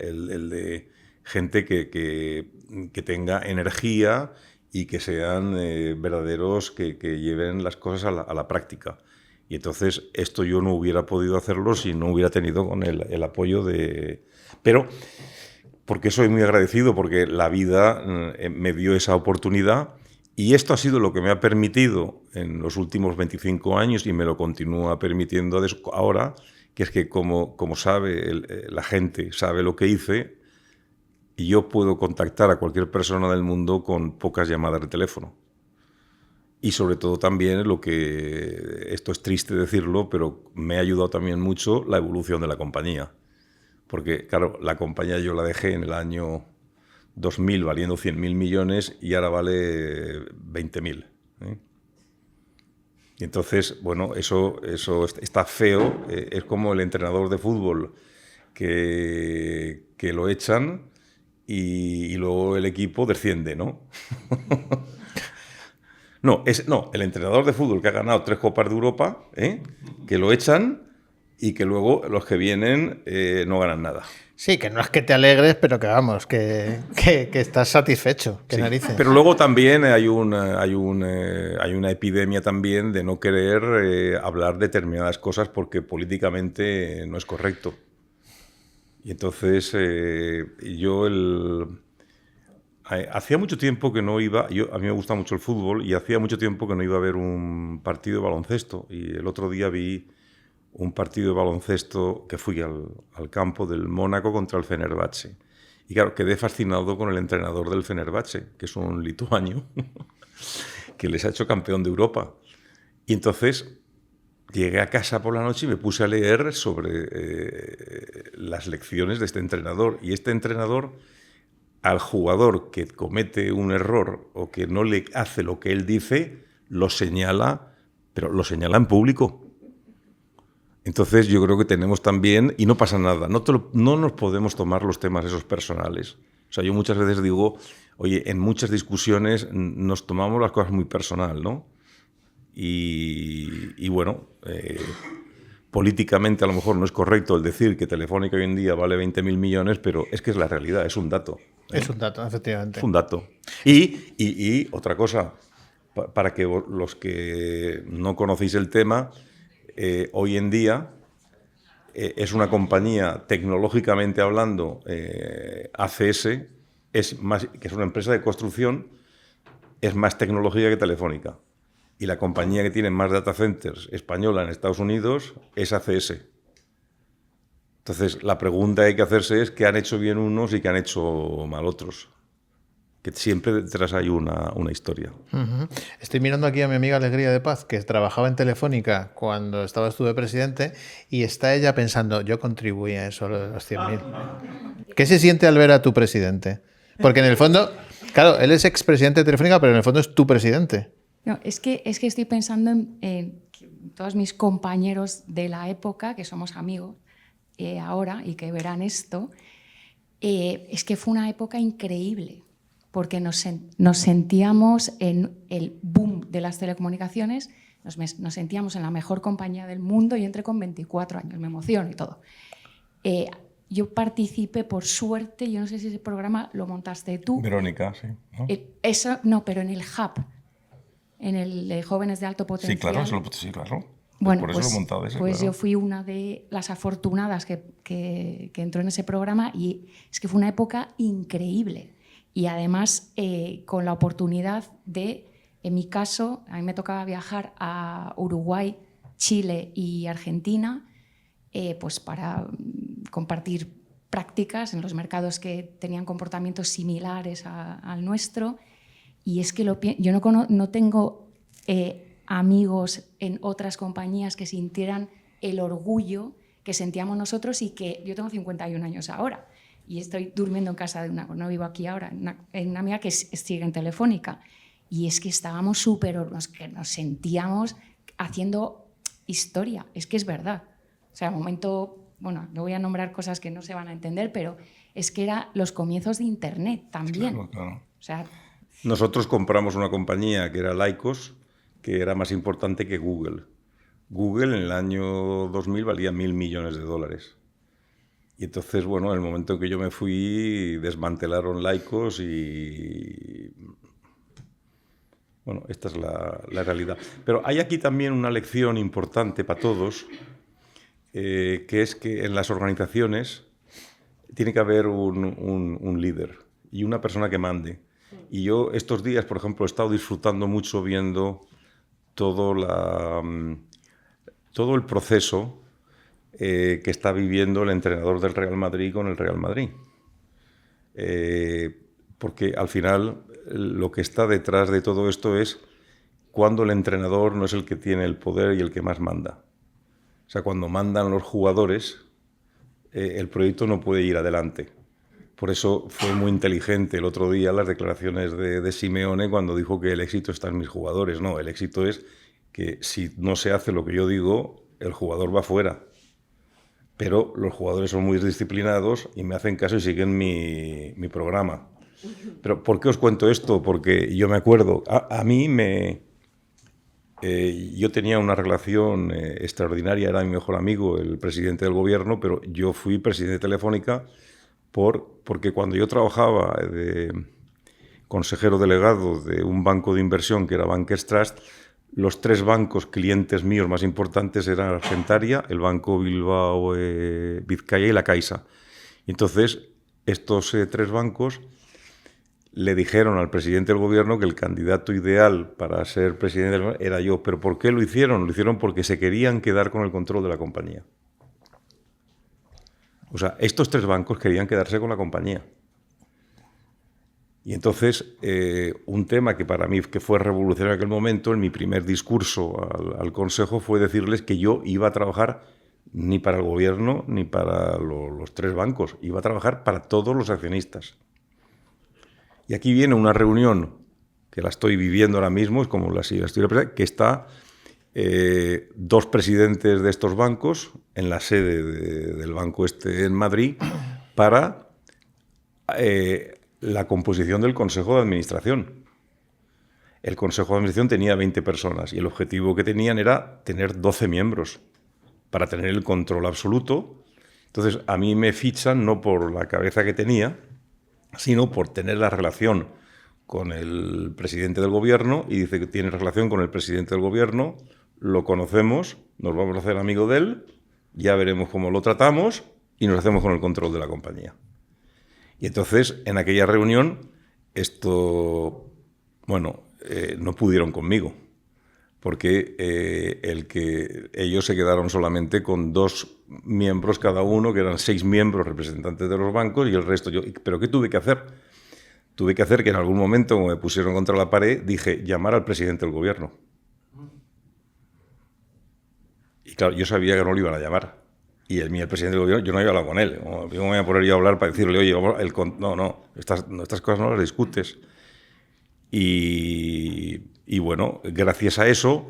de gente que tenga energía y que sean verdaderos, que lleven las cosas a la práctica. Y entonces esto yo no hubiera podido hacerlo si no hubiera tenido con el apoyo de... Pero porque soy muy agradecido, porque la vida me dio esa oportunidad. Y esto ha sido lo que me ha permitido en los últimos 25 años y me lo continúa permitiendo ahora, que es que como sabe la gente, sabe lo que hice, y yo puedo contactar a cualquier persona del mundo con pocas llamadas de teléfono. Y sobre todo también esto es triste decirlo, pero me ha ayudado también mucho la evolución de la compañía. Porque, claro, la compañía yo la dejé en el año 2000 valiendo 100.000 millones y ahora vale 20.000. Y entonces, bueno, eso está feo. Es como el entrenador de fútbol que lo echan y luego el equipo desciende, ¿no? No, el entrenador de fútbol que ha ganado 3 Copas de Europa, que lo echan y que luego los que vienen no ganan nada. Sí, que no es que te alegres, pero que vamos, que estás satisfecho, que sí, narices. Pero luego también hay una epidemia también de no querer hablar determinadas cosas porque políticamente no es correcto. Y entonces hacía mucho tiempo que no iba, a mí me gusta mucho el fútbol y hacía mucho tiempo que no iba a ver un partido de baloncesto y el otro día vi un partido de baloncesto que fui al campo del Mónaco contra el Fenerbahce. Y claro, quedé fascinado con el entrenador del Fenerbahce, que es un lituano, que les ha hecho campeón de Europa. Y entonces llegué a casa por la noche y me puse a leer sobre las lecciones de este entrenador. Y este entrenador, al jugador que comete un error o que no le hace lo que él dice, lo señala, pero lo señala en público. Entonces yo creo que tenemos también, y no pasa nada, no nos podemos tomar los temas esos personales. O sea, yo muchas veces digo, oye, en muchas discusiones nos tomamos las cosas muy personal, ¿no? Y bueno, políticamente a lo mejor no es correcto el decir que Telefónica hoy en día vale 20.000 millones, pero es que es la realidad, es un dato. Es un dato, efectivamente. Es un dato. Y otra cosa, para que los que no conocéis el tema, hoy en día es una compañía, tecnológicamente hablando, ACS, que es una empresa de construcción, es más tecnológica que Telefónica. Y la compañía que tiene más data centers española en Estados Unidos es ACS. Entonces, la pregunta que hay que hacerse es qué han hecho bien unos y qué han hecho mal otros. Que siempre detrás hay una historia. Uh-huh. Estoy mirando aquí a mi amiga Alegría de Paz, que trabajaba en Telefónica cuando estabas tú de presidente, y está ella pensando, yo contribuí a eso, lo de los 100.000. ¿Qué se siente al ver a tu presidente? Porque en el fondo, claro, él es expresidente de Telefónica, pero en el fondo es tu presidente. No, es que estoy pensando en todos mis compañeros de la época, que somos amigos ahora y que verán esto. Es que fue una época increíble, porque nos sentíamos en el boom de las telecomunicaciones, nos sentíamos en la mejor compañía del mundo. Yo entré con 24 años, me emociono y todo. Yo participé, por suerte, yo no sé si ese programa lo montaste tú. Verónica, sí. ¿No? Eso, no, pero en el Hub. En el de Jóvenes de Alto Potencial. Sí, claro. Bueno, por eso lo he montado ese, pues claro. yo fui una de las afortunadas que entró en ese programa, y es que fue una época increíble. Y además con la oportunidad de, en mi caso, a mí me tocaba viajar a Uruguay, Chile y Argentina, pues para compartir prácticas en los mercados que tenían comportamientos similares al nuestro. Y es que yo no tengo amigos en otras compañías que sintieran el orgullo que sentíamos nosotros, y que yo tengo 51 años ahora y estoy durmiendo en casa de no vivo aquí ahora, en una amiga que sigue en Telefónica. Y es que estábamos que nos sentíamos haciendo historia. Es que es verdad. O sea, al momento, bueno, no voy a nombrar cosas que no se van a entender, pero es que eran los comienzos de Internet también. Claro. O sea, nosotros compramos una compañía que era Lycos, que era más importante que Google. Google en el año 2000 valía $1.000 millones. Y entonces, bueno, en el momento en que yo me fui, desmantelaron Lycos y... Bueno, esta es la realidad. Pero hay aquí también una lección importante para todos, que es que en las organizaciones tiene que haber un líder y una persona que mande. Y yo estos días, por ejemplo, he estado disfrutando mucho viendo todo el proceso que está viviendo el entrenador del Real Madrid con el Real Madrid. Porque al final lo que está detrás de todo esto es cuando el entrenador no es el que tiene el poder y el que más manda. O sea, cuando mandan los jugadores, el proyecto no puede ir adelante. Por eso fue muy inteligente el otro día las declaraciones de Simeone cuando dijo que el éxito está en mis jugadores. No, el éxito es que si no se hace lo que yo digo, el jugador va fuera. Pero los jugadores son muy disciplinados y me hacen caso y siguen mi programa. Pero ¿por qué os cuento esto? Porque yo me acuerdo, yo tenía una relación extraordinaria, era mi mejor amigo, el presidente del gobierno, pero yo fui presidente de Telefónica porque cuando yo trabajaba de consejero delegado de un banco de inversión que era Bankers Trust, los 3 bancos clientes míos más importantes eran Argentaria, el Banco Bilbao Vizcaya y la Caixa. Y entonces, estos 3 bancos le dijeron al presidente del gobierno que el candidato ideal para ser presidente del gobierno era yo. ¿Pero por qué lo hicieron? Lo hicieron porque se querían quedar con el control de la compañía. O sea, estos 3 bancos querían quedarse con la compañía. Y entonces, un tema que para mí que fue revolucionario en aquel momento, en mi primer discurso al Consejo, fue decirles que yo iba a trabajar ni para el gobierno ni para los 3 bancos, iba a trabajar para todos los accionistas. Y aquí viene una reunión que la estoy viviendo ahora mismo, es como la estoy representando, que está 2 presidentes de estos bancos en la sede del banco en Madrid para la composición del Consejo de Administración. El Consejo de Administración tenía 20 personas y el objetivo que tenían era tener 12 miembros para tener el control absoluto. Entonces, a mí me fichan no por la cabeza que tenía, sino por tener la relación con el presidente del gobierno, y dice que tiene relación con el presidente del gobierno, lo conocemos, nos vamos a hacer amigo de él, ya veremos cómo lo tratamos y nos hacemos con el control de la compañía. Y entonces, en aquella reunión, no pudieron conmigo, porque ellos se quedaron solamente con 2 miembros cada uno, que eran 6 miembros representantes de los bancos, y el resto yo. ¿Pero qué tuve que hacer? Tuve que hacer que en algún momento, como me pusieron contra la pared, dije, llamar al presidente del gobierno. Y claro, yo sabía que no lo iban a llamar. Y el presidente del gobierno, yo no había hablado con él. Yo me voy a poner yo a hablar para decirle, oye, estas cosas no las discutes. Y bueno, gracias a eso,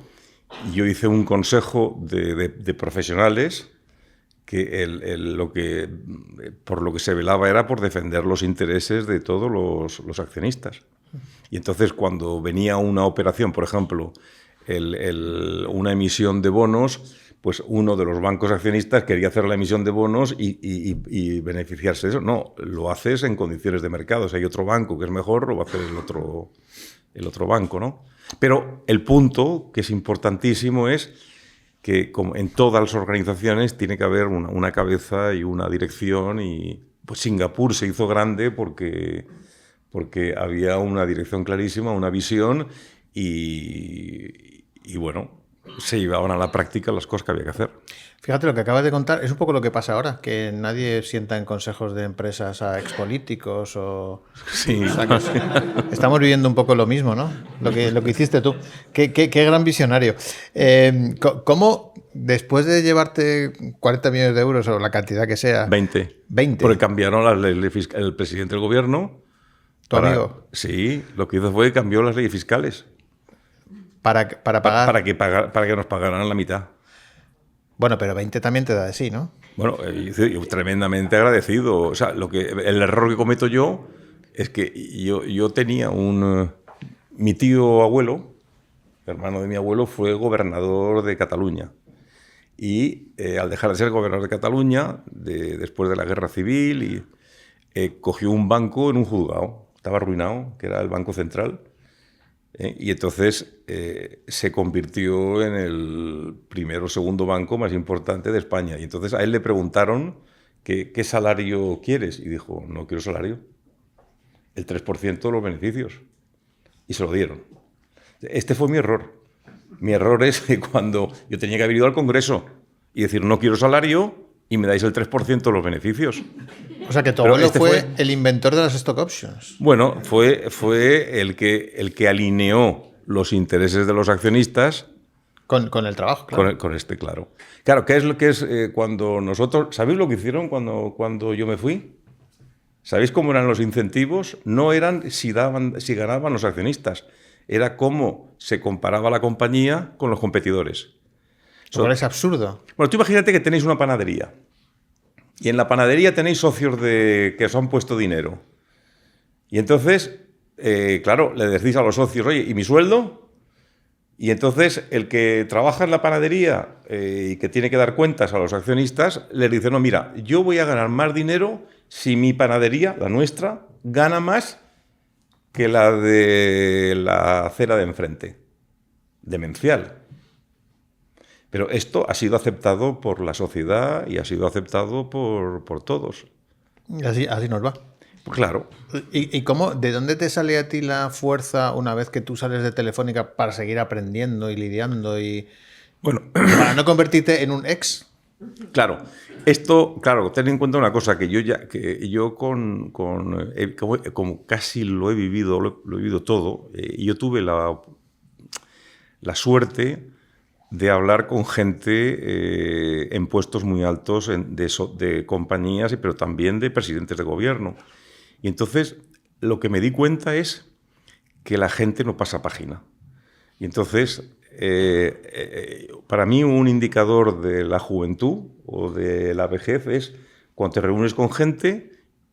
yo hice un consejo de profesionales que por lo que se velaba era por defender los intereses de todos los accionistas. Y entonces, cuando venía una operación, por ejemplo, una emisión de bonos, pues uno de los bancos accionistas quería hacer la emisión de bonos y beneficiarse de eso. No, lo haces en condiciones de mercado. Si hay otro banco que es mejor, lo va a hacer el otro banco, ¿no? Pero el punto, que es importantísimo, es que como en todas las organizaciones tiene que haber una cabeza y una dirección, y pues Singapur se hizo grande porque había una dirección clarísima, una visión, y bueno, se llevaban a la práctica las cosas que había que hacer. Fíjate, lo que acabas de contar es un poco lo que pasa ahora, que nadie sienta en consejos de empresas a expolíticos o... Sí. O sea, estamos viviendo un poco lo mismo, ¿no? Lo que hiciste tú. Qué gran visionario. ¿Cómo, después de llevarte 40 millones de euros o la cantidad que sea... 20. Porque cambiaron las leyes fiscales. El presidente del gobierno... ¿Tu amigo? Sí, lo que hizo fue que cambió las leyes fiscales. Para pagar... Para que nos pagaran la mitad. Bueno, pero 20 también te da de sí, ¿no? Bueno, yo tremendamente agradecido. O sea, el error que cometo yo es que yo tenía mi tío abuelo, hermano de mi abuelo, fue gobernador de Cataluña. Y al dejar de ser gobernador de Cataluña, después de la guerra civil, cogió un banco en un juzgado. Estaba arruinado, que era el Banco Central. Y entonces se convirtió en el primero o segundo banco más importante de España. Y entonces a él le preguntaron ¿qué salario quieres? Y dijo, no quiero salario, el 3% de los beneficios. Y se lo dieron. Este fue mi error. Mi error es que cuando yo tenía que haber ido al Congreso y decir, no quiero salario y me dais el 3% de los beneficios. O sea, que tu abuelo fue el inventor de las stock options. Bueno, fue el que alineó los intereses de los accionistas con el trabajo, claro. Con claro. Claro, ¿qué es lo que es cuando nosotros... ¿Sabéis lo que hicieron cuando yo me fui? ¿Sabéis cómo eran los incentivos? No eran si ganaban los accionistas. Era cómo se comparaba la compañía con los competidores. Lo cual es absurdo. Bueno, tú imagínate que tenéis una panadería. Y en la panadería tenéis socios que os han puesto dinero. Y entonces, claro, le decís a los socios, oye, ¿y mi sueldo? Y entonces el que trabaja en la panadería y que tiene que dar cuentas a los accionistas, le dice, no, mira, yo voy a ganar más dinero si mi panadería, la nuestra, gana más que la de la acera de enfrente. Demencial. Pero esto ha sido aceptado por la sociedad y ha sido aceptado por todos. Así nos va. Pues claro. ¿Y cómo, de dónde te sale a ti la fuerza una vez que tú sales de Telefónica para seguir aprendiendo y lidiando y... Bueno, para no convertirte en un ex? Claro, esto, claro, ten en cuenta una cosa, que yo como casi lo he vivido todo, y yo tuve la suerte de hablar con gente en puestos muy altos de compañías, pero también de presidentes de gobierno. Y entonces lo que me di cuenta es que la gente no pasa página. Y entonces, para mí un indicador de la juventud o de la vejez es cuando te reúnes con gente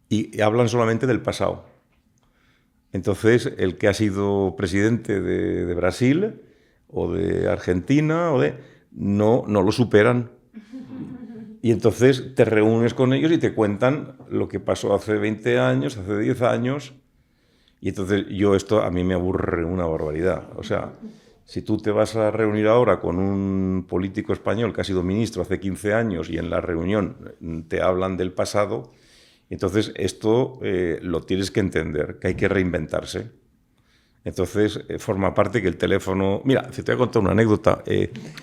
y hablan solamente del pasado. Entonces, el que ha sido presidente de Brasil o de Argentina no lo superan. Y entonces te reúnes con ellos y te cuentan lo que pasó hace 20 años, hace 10 años. Y entonces esto a mí me aburre una barbaridad. O sea, si tú te vas a reunir ahora con un político español que ha sido ministro hace 15 años y en la reunión te hablan del pasado, entonces esto lo tienes que entender, que hay que reinventarse. Entonces, forma parte que el teléfono... Mira, te voy a contar una anécdota.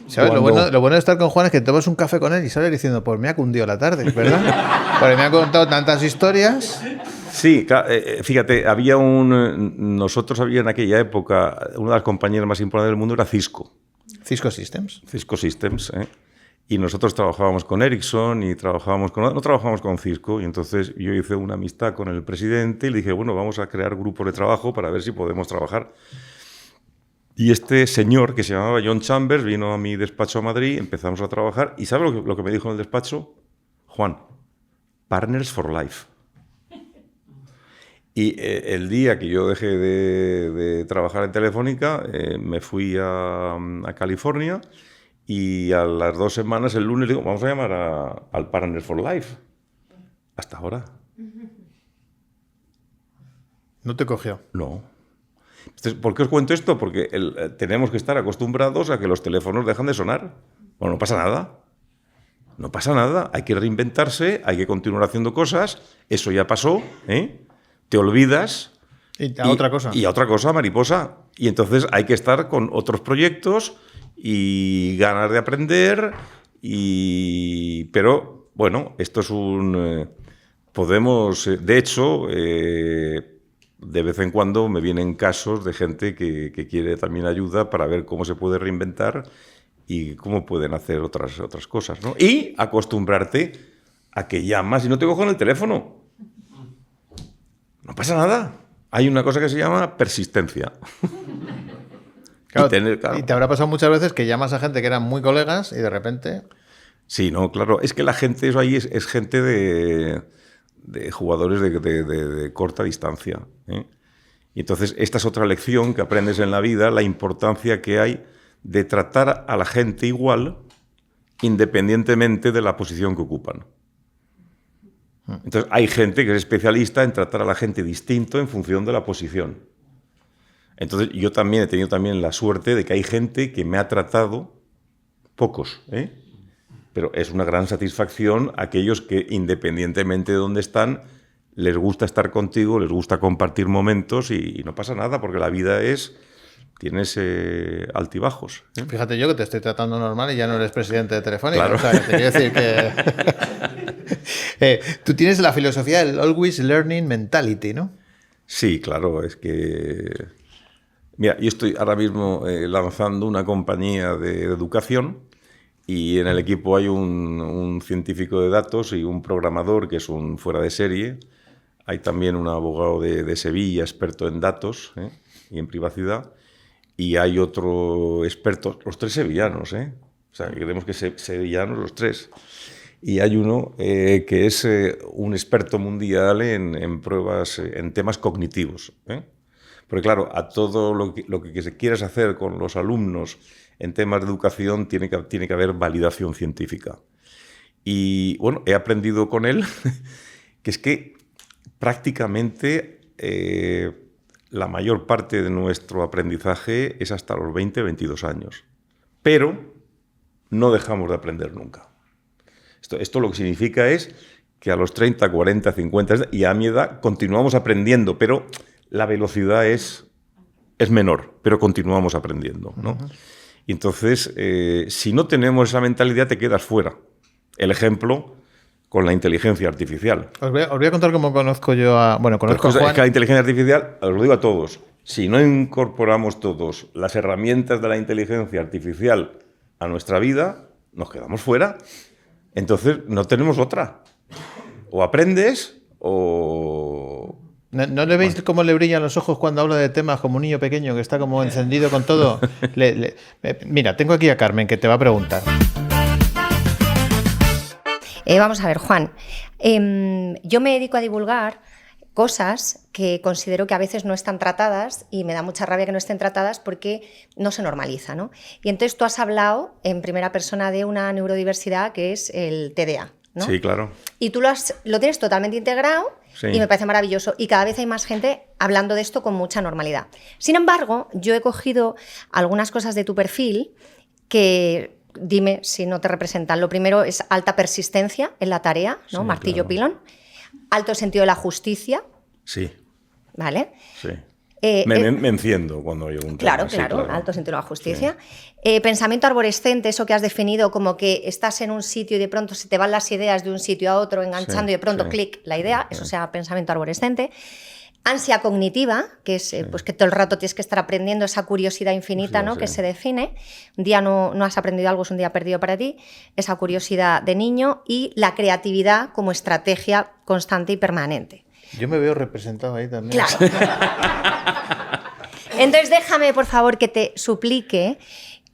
¿Sabes? Lo bueno de estar con Juan es que tomas un café con él y sales diciendo, pues me ha cundido la tarde, ¿verdad? Porque me ha contado tantas historias. Sí, fíjate, nosotros había en aquella época, una de las compañías más importantes del mundo era Cisco. Cisco Systems. Cisco Systems, Y nosotros trabajábamos con Ericsson y no trabajábamos con Cisco. Y entonces yo hice una amistad con el presidente y le dije, bueno, vamos a crear grupos de trabajo para ver si podemos trabajar. Y este señor, que se llamaba John Chambers, vino a mi despacho a Madrid, empezamos a trabajar. ¿Y ¿sabes lo que me dijo en el despacho? Juan, Partners for Life. Y el día que yo dejé de trabajar en Telefónica, me fui a California. Y a las 2 semanas, el lunes, digo, vamos a llamar al Partners for Life. Hasta ahora. ¿No te cogió? No. Entonces, ¿por qué os cuento esto? Porque tenemos que estar acostumbrados a que los teléfonos dejan de sonar. Bueno, no pasa nada. No pasa nada. Hay que reinventarse, hay que continuar haciendo cosas. Eso ya pasó, Te olvidas. Y a otra cosa. Y a otra cosa, mariposa. Y entonces hay que estar con otros proyectos y ganas de aprender, pero bueno, esto es podemos, de hecho, de vez en cuando me vienen casos de gente que quiere también ayuda para ver cómo se puede reinventar y cómo pueden hacer otras cosas, ¿no? Y acostumbrarte a que llamas y no te cojan el teléfono. No pasa nada. Hay una cosa que se llama persistencia. Claro, y te habrá pasado muchas veces que llamas a gente que eran muy colegas y de repente... Sí, no, claro. Es que la gente, eso ahí es gente de jugadores de corta distancia. Y entonces esta es otra lección que aprendes en la vida, la importancia que hay de tratar a la gente igual independientemente de la posición que ocupan. Entonces hay gente que es especialista en tratar a la gente distinto en función de la posición. Entonces, yo también he tenido la suerte de que hay gente que me ha tratado, pocos, pero es una gran satisfacción aquellos que, independientemente de dónde están, les gusta estar contigo, les gusta compartir momentos y no pasa nada, porque la vida tienes altibajos. Fíjate yo que te estoy tratando normal y ya no eres presidente de Telefónica. Claro. O sea, te quiero decir que... tú tienes la filosofía del always learning mentality, ¿no? Sí, claro, es que... Mira, yo estoy ahora mismo lanzando una compañía de educación y en el equipo hay un científico de datos y un programador que es un fuera de serie. Hay también un abogado de Sevilla, experto en datos y en privacidad. Y hay otro experto, los 3 sevillanos, O sea, creemos que sevillanos los 3. Y hay uno que es un experto mundial en pruebas, en temas cognitivos, Porque claro, a todo lo que quieras hacer con los alumnos en temas de educación tiene que haber validación científica. Y bueno, he aprendido con él que es que prácticamente la mayor parte de nuestro aprendizaje es hasta los 20, 22 años. Pero no dejamos de aprender nunca. Esto lo que significa es que a los 30, 40, 50 y a mi edad continuamos aprendiendo, pero... la velocidad es menor, pero continuamos aprendiendo, ¿no? Y entonces, si no tenemos esa mentalidad, te quedas fuera. el ejemplo con la inteligencia artificial. Os voy a contar cómo conozco yo a... Bueno, conozco a Juan. Es que la inteligencia artificial, os lo digo a todos, si no incorporamos todos las herramientas de la inteligencia artificial a nuestra vida, nos quedamos fuera. Entonces no tenemos otra. O aprendes o... ¿No le veis cómo le brillan los ojos cuando habla de temas como un niño pequeño que está como encendido con todo? Mira, tengo aquí a Carmen que te va a preguntar. Vamos a ver, Juan. Yo me dedico a divulgar cosas que considero que a veces no están tratadas y me da mucha rabia que no estén tratadas porque no se normaliza, ¿no? Y entonces tú has hablado en primera persona de una neurodiversidad que es el TDA, ¿no? Sí, claro. Y tú lo tienes totalmente integrado, sí, y me parece maravilloso. Y cada vez hay más gente hablando de esto con mucha normalidad. Sin embargo, yo he cogido algunas cosas de tu perfil que... Dime si no te representan. Lo primero es alta persistencia en la tarea, ¿no? Sí, martillo, claro. Pilón. Alto sentido de la justicia. Sí. ¿Vale? Sí. Me enciendo cuando oigo un tema. Claro, sí, claro, alto sentido de la justicia. Sí. Pensamiento arborescente, eso que has definido como que estás en un sitio y de pronto se te van las ideas de un sitio a otro enganchando, sí, y de pronto clic la idea, eso se llama pensamiento arborescente. Ansia cognitiva, que es pues que todo el rato tienes que estar aprendiendo, esa curiosidad infinita, ¿no? Que se define. Un día no has aprendido algo, es un día perdido para ti. Esa curiosidad de niño y la creatividad como estrategia constante y permanente. Yo me veo representado ahí también. Claro. Entonces déjame, por favor, que te suplique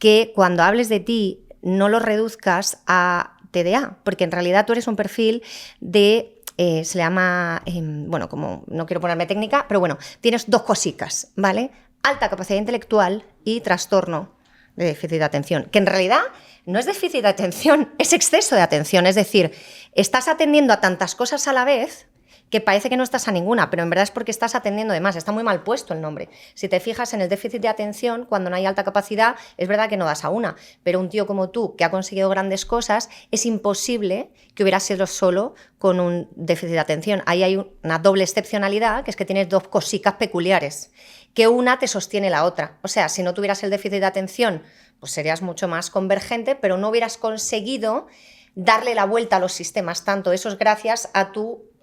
que cuando hables de ti no lo reduzcas a TDA, porque en realidad tú eres un perfil de... se le llama, bueno, como no quiero ponerme técnica, pero bueno, tienes dos cositas, ¿vale? Alta capacidad intelectual y trastorno de déficit de atención, que en realidad no es déficit de atención, es exceso de atención, es decir, estás atendiendo a tantas cosas a la vez que parece que no estás a ninguna, pero en verdad es porque estás atendiendo de más. Está muy mal puesto el nombre. Si te fijas en el déficit de atención, cuando no hay alta capacidad, es verdad que no das a una, pero un tío como tú, que ha conseguido grandes cosas, es imposible que hubiera sido solo con un déficit de atención. Ahí hay una doble excepcionalidad, que es que tienes dos cositas peculiares, que una te sostiene la otra. O sea, si no tuvieras el déficit de atención, pues serías mucho más convergente, pero no hubieras conseguido darle la vuelta a los sistemas tanto. Eso es gracias a tu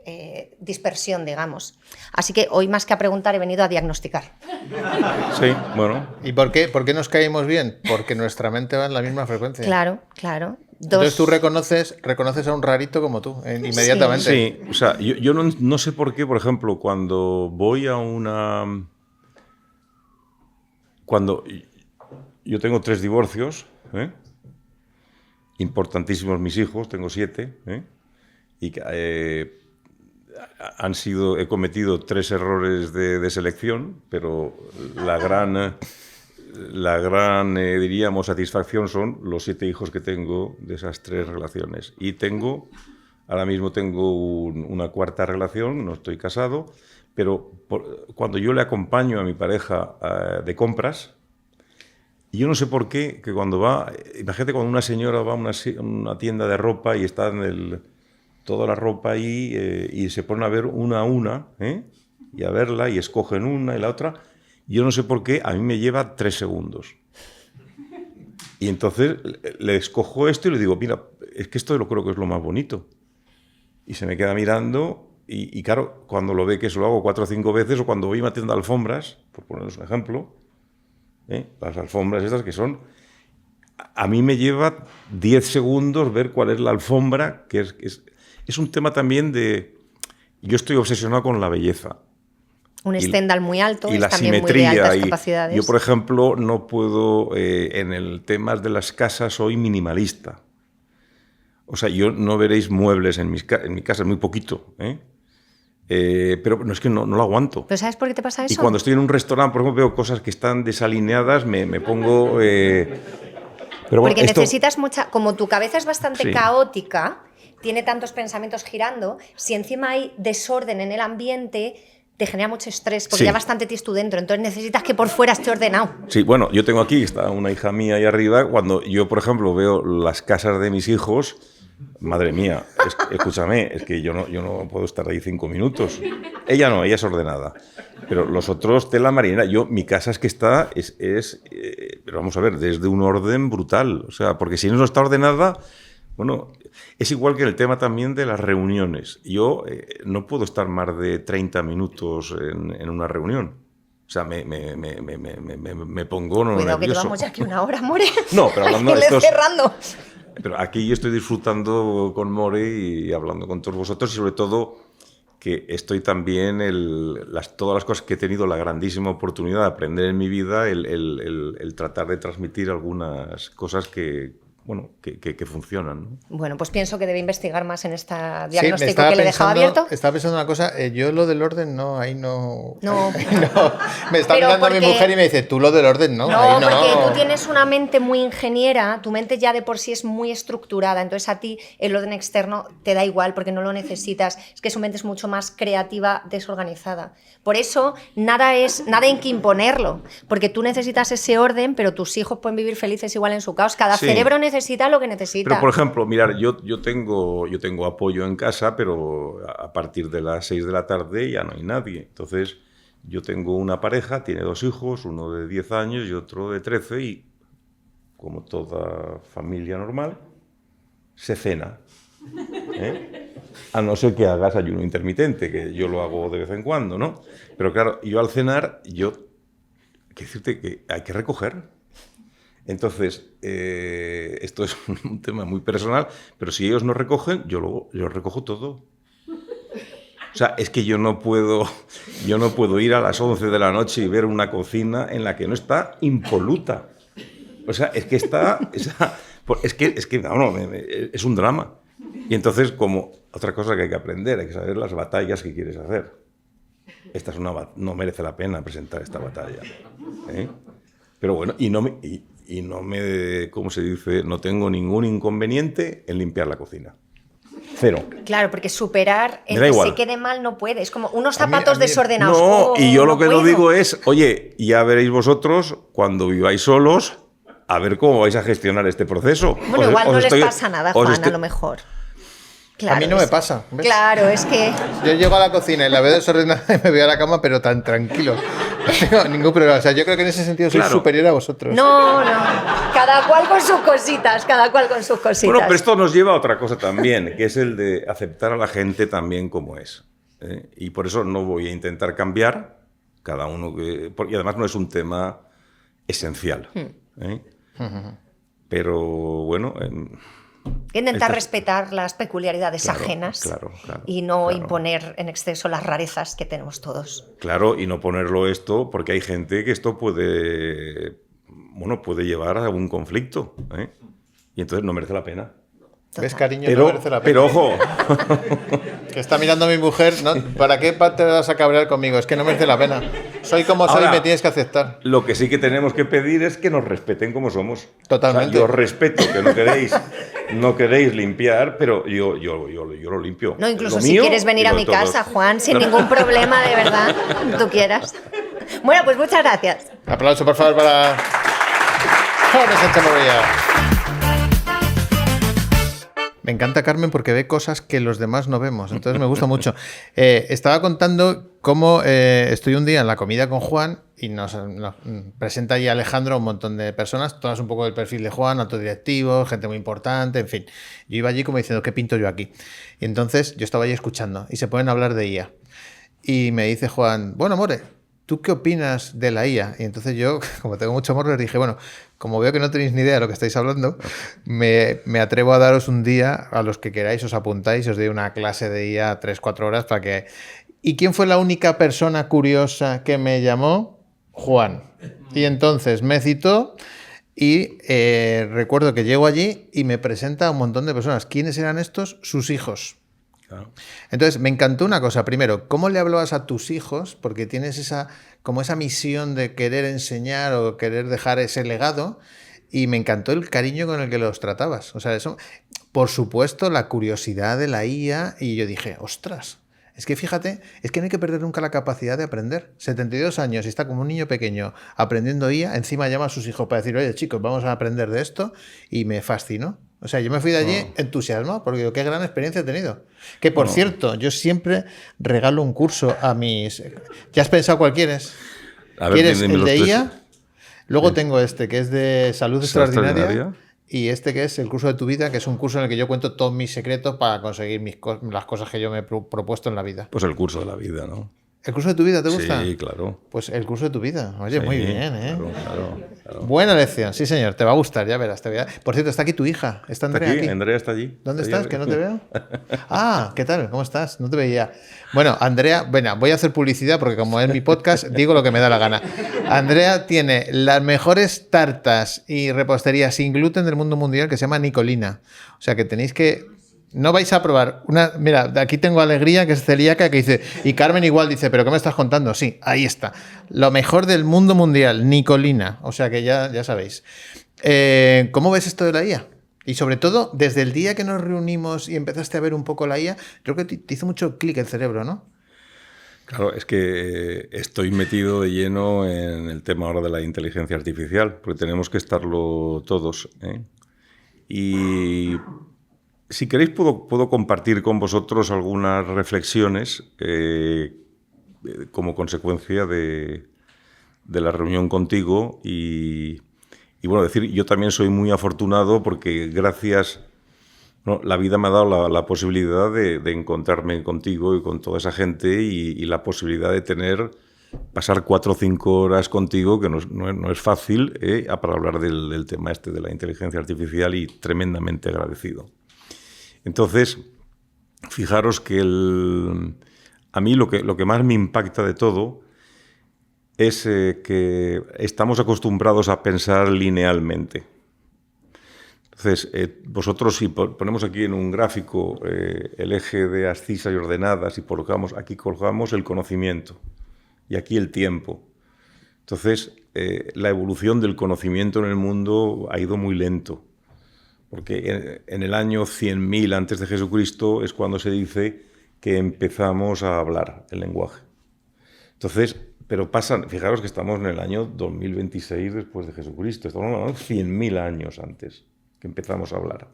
dispersión, digamos. Así que hoy, más que a preguntar, he venido a diagnosticar. Sí, bueno. ¿Y por qué nos caímos bien? Porque nuestra mente va en la misma frecuencia. Claro, claro. Entonces tú reconoces a un rarito como tú, inmediatamente. Sí, o sea, yo no sé por qué, por ejemplo, cuando voy a una... Cuando yo tengo 3 divorcios, importantísimos mis hijos, tengo 7, y he cometido 3 errores de selección, pero la gran diríamos, satisfacción son los 7 hijos que tengo de esas 3 relaciones. Y ahora mismo tengo una 4ª relación, no estoy casado, pero cuando yo le acompaño a mi pareja de compras, y yo no sé por qué, que cuando imagínate cuando una señora va a una tienda de ropa y está toda la ropa ahí y se ponen a ver una a una, y a verla y escogen una y la otra. Yo no sé por qué, a mí me lleva 3 segundos. Y entonces le escojo esto y le digo, mira, es que esto lo creo que es lo más bonito. Y se me queda mirando y claro, cuando lo ve que eso lo hago 4 o 5 veces, o cuando voy a una tienda de alfombras, por poneros un ejemplo, las alfombras estas que son... A mí me lleva 10 segundos ver cuál es la alfombra, que es un tema también de... Yo estoy obsesionado con la belleza. Un estendal muy alto y es la también simetría, muy de altas capacidades. Yo, por ejemplo, no puedo... en el tema de las casas soy minimalista. O sea, yo no veréis muebles en mi casa, muy poquito, pero no es que no lo aguanto. ¿Pero sabes por qué te pasa eso? Y cuando estoy en un restaurante, por ejemplo, veo cosas que están desalineadas, me pongo... pero bueno, porque necesitas mucha... Como tu cabeza es bastante caótica, tiene tantos pensamientos girando, si encima hay desorden en el ambiente, te genera mucho estrés, porque ya bastante tienes tú dentro, entonces necesitas que por fuera esté ordenado. Sí, bueno, yo tengo aquí, está una hija mía ahí arriba, cuando yo, por ejemplo, veo las casas de mis hijos, madre mía, escúchame, es que yo no puedo estar ahí 5 minutos. Ella no, ella es ordenada. Pero los otros, tela marinera. Mi casa es que está, pero vamos a ver, desde un orden brutal. O sea, porque si no está ordenada, Bueno, es igual que el tema también de las reuniones. Yo no puedo estar más de 30 minutos en una reunión. O sea, me pongo nervioso. Cuidado, que llevamos ya aquí una hora, More. No, pero hablando de estos... cerrando. Pero aquí yo estoy disfrutando con More y hablando con todos vosotros, y sobre todo que estoy también, todas las cosas que he tenido la grandísima oportunidad de aprender en mi vida, el tratar de transmitir algunas cosas que funcionan, ¿no? Bueno, pues pienso que debe investigar más en este diagnóstico que le dejaba abierto. Estaba pensando una cosa, yo lo del orden no, ahí no... No. Me está mirando mi mujer y me dice, tú lo del orden no, ahí no. Porque tú tienes una mente muy ingeniera, tu mente ya de por sí es muy estructurada, entonces a ti el orden externo te da igual porque no lo necesitas, es que su mente es mucho más creativa, desorganizada. Por eso nada hay que imponerlo, porque tú necesitas ese orden, pero tus hijos pueden vivir felices igual en su caos, cada cerebro necesita lo que necesita. Pero, por ejemplo, mirar, yo tengo apoyo en casa, pero a partir de las 6 de la tarde ya no hay nadie. Entonces, yo tengo una pareja, tiene 2 hijos, uno de 10 años y otro de 13, y como toda familia normal, se cena. A no ser que hagas ayuno intermitente, que yo lo hago de vez en cuando, ¿no? Pero claro, yo al cenar, quiero decirte que hay que recoger. Entonces, esto es un tema muy personal, pero si ellos no recogen, yo recojo todo. O sea, es que yo no puedo ir a las 11 de la noche y ver una cocina en la que no está impoluta. O sea, es que es un drama. Y entonces, como otra cosa que hay que aprender, hay que saber las batallas que quieres hacer. No merece la pena presentar esta batalla. Pero bueno, ¿cómo se dice? No tengo ningún inconveniente en limpiar la cocina. Cero. Claro, porque superar el que se quede mal no puede. Es como unos zapatos desordenados. No, y yo lo que lo digo es, oye, ya veréis vosotros, cuando viváis solos, a ver cómo vais a gestionar este proceso. Bueno, igual no les pasa nada, Juan, a lo mejor. Claro, a mí no me pasa. ¿Ves? Claro, es que... Yo llego a la cocina y la veo desordenada y me voy a la cama, pero tan tranquilo. No tengo ningún problema. O sea, yo creo que en ese sentido soy superior a vosotros. No. Cada cual con sus cositas, Bueno, pero esto nos lleva a otra cosa también, que es el de aceptar a la gente también como es. Y por eso no voy a intentar cambiar cada uno. Y además no es un tema esencial. Pero bueno... Intentar respetar las peculiaridades ajenas y no imponer en exceso las rarezas que tenemos todos. Claro, y no ponerlo esto, porque hay gente que esto puede llevar a un conflicto, y entonces no merece la pena. ¿Ves, cariño? No merece la pena. Pero ojo... Que está mirando a mi mujer, ¿no? ¿Para qué te vas a cabrear conmigo? Es que no merece la pena. Soy como soy y me tienes que aceptar. Lo que sí que tenemos que pedir es que nos respeten como somos. Totalmente. O sea, yo respeto que no queréis limpiar, pero yo lo limpio. No, incluso si quieres venir a mi casa, Juan, sin ningún problema, de verdad, tú quieras. Bueno, pues muchas gracias. Aplauso, por favor, para Juan Sánchez Moreira. Me encanta Carmen porque ve cosas que los demás no vemos, entonces me gusta mucho. Estaba contando cómo estoy un día en la comida con Juan y nos presenta ahí Alejandro a un montón de personas, todas un poco del perfil de Juan, alto directivo, gente muy importante, en fin. Yo iba allí como diciendo, ¿qué pinto yo aquí? Y entonces yo estaba ahí escuchando y se ponen a hablar de IA. Y me dice Juan, bueno, More, ¿tú qué opinas de la IA? Y entonces yo, como tengo mucho amor, les dije, bueno, como veo que no tenéis ni idea de lo que estáis hablando, me atrevo a daros un día, a los que queráis os apuntáis, os doy una clase de IA 3-4 horas para que... ¿Y quién fue la única persona curiosa que me llamó? Juan. Y entonces me citó y recuerdo que llego allí y me presenta a un montón de personas. ¿Quiénes eran estos? Sus hijos. Entonces, me encantó una cosa. Primero, ¿cómo le hablabas a tus hijos? Porque tienes esa misión de querer enseñar o querer dejar ese legado. Y me encantó el cariño con el que los tratabas. O sea, eso, por supuesto, la curiosidad de la IA. Y yo dije, ostras, es que fíjate, es que no hay que perder nunca la capacidad de aprender. 72 años y está como un niño pequeño aprendiendo IA. Encima llama a sus hijos para decir, oye, chicos, vamos a aprender de esto. Y me fascinó. O sea, yo me fui de allí entusiasmado porque digo, qué gran experiencia he tenido. Que, por cierto, yo siempre regalo un curso a mis... ¿Ya has pensado cuál quieres? A ver, ¿quieres el de IA? Luego tengo este, que es de salud extraordinaria. y este que es el curso de tu vida, que es un curso en el que yo cuento todos mis secretos para conseguir las cosas que yo me he propuesto en la vida. Pues el curso de la vida, ¿no? ¿El curso de tu vida te gusta? Sí, claro. Pues el curso de tu vida. Oye, Sí, muy bien, ¿eh? Claro. Buena lección, sí señor, te va a gustar, ya verás. Por cierto, está aquí tu hija, está Andrea ¿Está aquí? aquí. Andrea está allí. ¿Dónde Está estás? allí. Que no te veo. Ah, ¿qué tal? ¿Cómo estás? No te veía. Bueno, Andrea, bueno, voy a hacer publicidad porque como es mi podcast, digo lo que me da la gana. Andrea tiene las mejores tartas y reposterías sin gluten del mundo mundial que se llama Nicolina. O sea que tenéis que... No vais a probar una... Mira, de aquí tengo Alegría, que es celíaca, que dice... Y Carmen igual dice, ¿pero qué me estás contando? Sí, ahí está. Lo mejor del mundo mundial, Nicolina. O sea que ya sabéis. ¿Cómo ves esto de la IA? Y sobre todo, desde el día que nos reunimos y empezaste a ver un poco la IA, creo que te hizo mucho clic el cerebro, ¿no? Claro, es que estoy metido de lleno en el tema ahora de la inteligencia artificial, porque tenemos que estarlo todos, ¿eh? Y si queréis puedo compartir con vosotros algunas reflexiones como consecuencia de la reunión contigo y bueno, decir, yo también soy muy afortunado porque gracias... No, la vida me ha dado la posibilidad de encontrarme contigo y con toda esa gente y la posibilidad de pasar 4 o 5 horas contigo, que no es fácil, para hablar del tema este de la inteligencia artificial y tremendamente agradecido. Entonces, fijaros que a mí lo que más me impacta de todo es que estamos acostumbrados a pensar linealmente. Entonces, vosotros si ponemos aquí en un gráfico el eje de abscisas y ordenadas y aquí colgamos el conocimiento y aquí el tiempo. Entonces, la evolución del conocimiento en el mundo ha ido muy lento, porque en el año 100.000 antes de Jesucristo es cuando se dice que empezamos a hablar el lenguaje. Entonces, pero fijaros que estamos en el año 2026 después de Jesucristo, estamos hablando de 100.000 años antes que empezamos a hablar.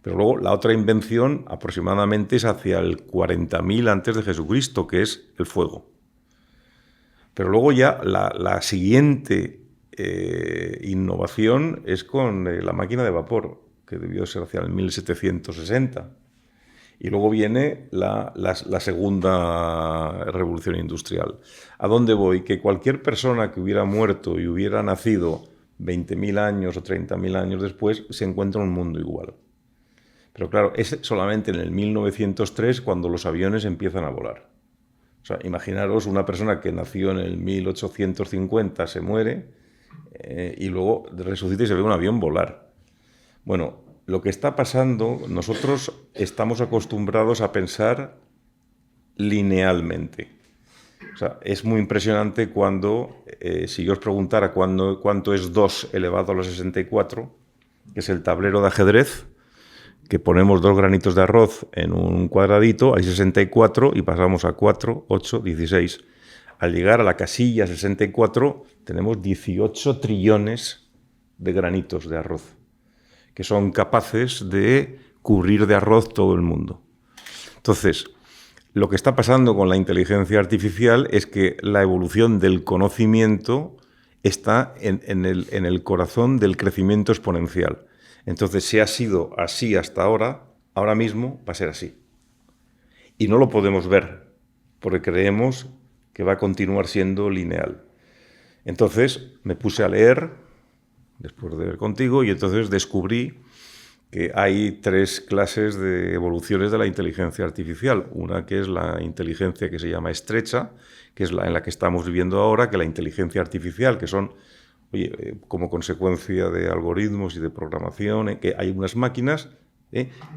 Pero luego la otra invención aproximadamente es hacia el 40.000 antes de Jesucristo, que es el fuego. Pero luego ya la siguiente innovación es con la máquina de vapor, que debió ser hacia el 1760. Y luego viene la segunda revolución industrial. ¿A dónde voy? Que cualquier persona que hubiera muerto y hubiera nacido 20.000 años o 30.000 años después, se encuentra en un mundo igual. Pero claro, es solamente en el 1903 cuando los aviones empiezan a volar. O sea, imaginaros una persona que nació en el 1850, se muere y luego resucita y se ve un avión volar. Bueno, lo que está pasando, nosotros estamos acostumbrados a pensar linealmente. O sea, es muy impresionante cuando, si yo os preguntara cuánto es 2 elevado a la 64, que es el tablero de ajedrez, que ponemos 2 granitos de arroz en un cuadradito, hay 64 y pasamos a 4, 8, 16. Al llegar a la casilla 64 tenemos 18 trillones de granitos de arroz, que son capaces de cubrir de arroz todo el mundo. Entonces, lo que está pasando con la inteligencia artificial es que la evolución del conocimiento está en el corazón del crecimiento exponencial. Entonces, si ha sido así hasta ahora mismo va a ser así. Y no lo podemos ver, porque creemos que va a continuar siendo lineal. Entonces, me puse a leer, después de ver contigo, y entonces descubrí que hay 3 clases de evoluciones de la inteligencia artificial. Una que es la inteligencia que se llama estrecha, que es la en la que estamos viviendo ahora, que la inteligencia artificial, que son, como consecuencia de algoritmos y de programación, que hay unas máquinas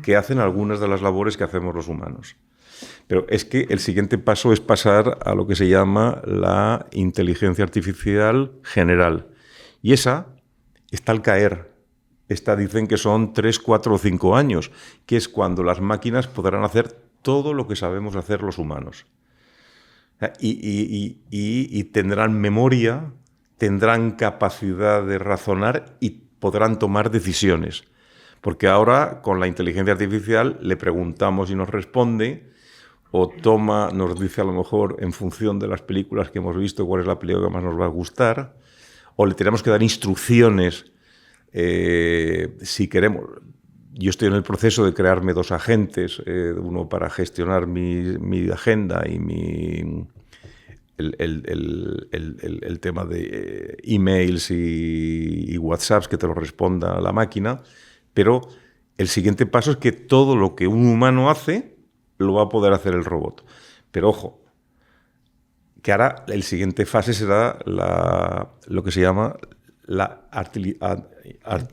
que hacen algunas de las labores que hacemos los humanos. Pero es que el siguiente paso es pasar a lo que se llama la inteligencia artificial general. Y esa está al caer. Dicen que son 3, 4 o 5 años, que es cuando las máquinas podrán hacer todo lo que sabemos hacer los humanos. Y tendrán memoria, tendrán capacidad de razonar y podrán tomar decisiones. Porque ahora, con la inteligencia artificial, le preguntamos y nos responde, o nos dice a lo mejor, en función de las películas que hemos visto, cuál es la película que más nos va a gustar, o le tenemos que dar instrucciones Si queremos... Yo estoy en el proceso de crearme 2 agentes, uno para gestionar mi agenda y el tema de emails y WhatsApps que te lo responda la máquina, pero el siguiente paso es que todo lo que un humano hace lo va a poder hacer el robot. Pero ojo, que ahora el siguiente fase será lo que se llama la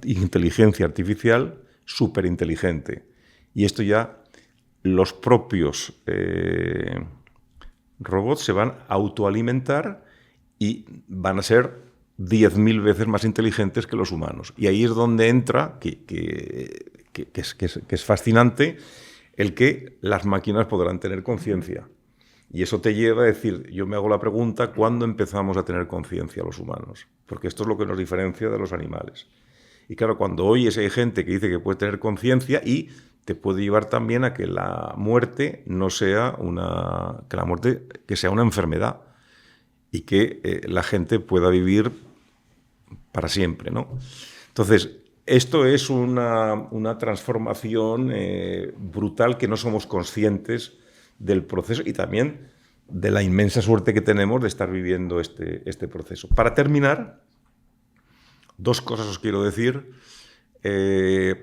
inteligencia artificial superinteligente. Y esto ya los propios robots se van a autoalimentar y van a ser 10.000 veces más inteligentes que los humanos. Y ahí es donde entra, que es fascinante, el que las máquinas podrán tener conciencia. Y eso te lleva a decir, yo me hago la pregunta, ¿cuándo empezamos a tener conciencia los humanos? Porque esto es lo que nos diferencia de los animales. Y claro, cuando oyes hay gente que dice que puede tener conciencia y te puede llevar también a que la muerte no sea que sea una enfermedad y que la gente pueda vivir para siempre, ¿no? Entonces, esto es una transformación brutal que no somos conscientes del proceso y también de la inmensa suerte que tenemos de estar viviendo este proceso. Para terminar, 2 cosas os quiero decir.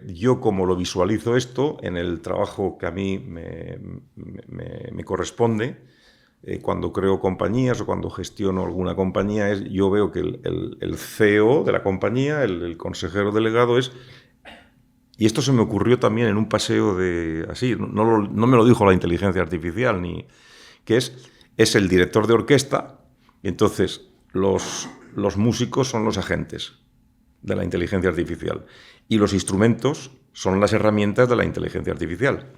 Yo, como lo visualizo esto, en el trabajo que a mí me corresponde, cuando creo compañías o cuando gestiono alguna compañía, yo veo que el CEO de la compañía, el consejero delegado es... Y esto se me ocurrió también en un paseo así, no me lo dijo la inteligencia artificial, que es el director de orquesta, y entonces los músicos son los agentes de la inteligencia artificial y los instrumentos son las herramientas de la inteligencia artificial.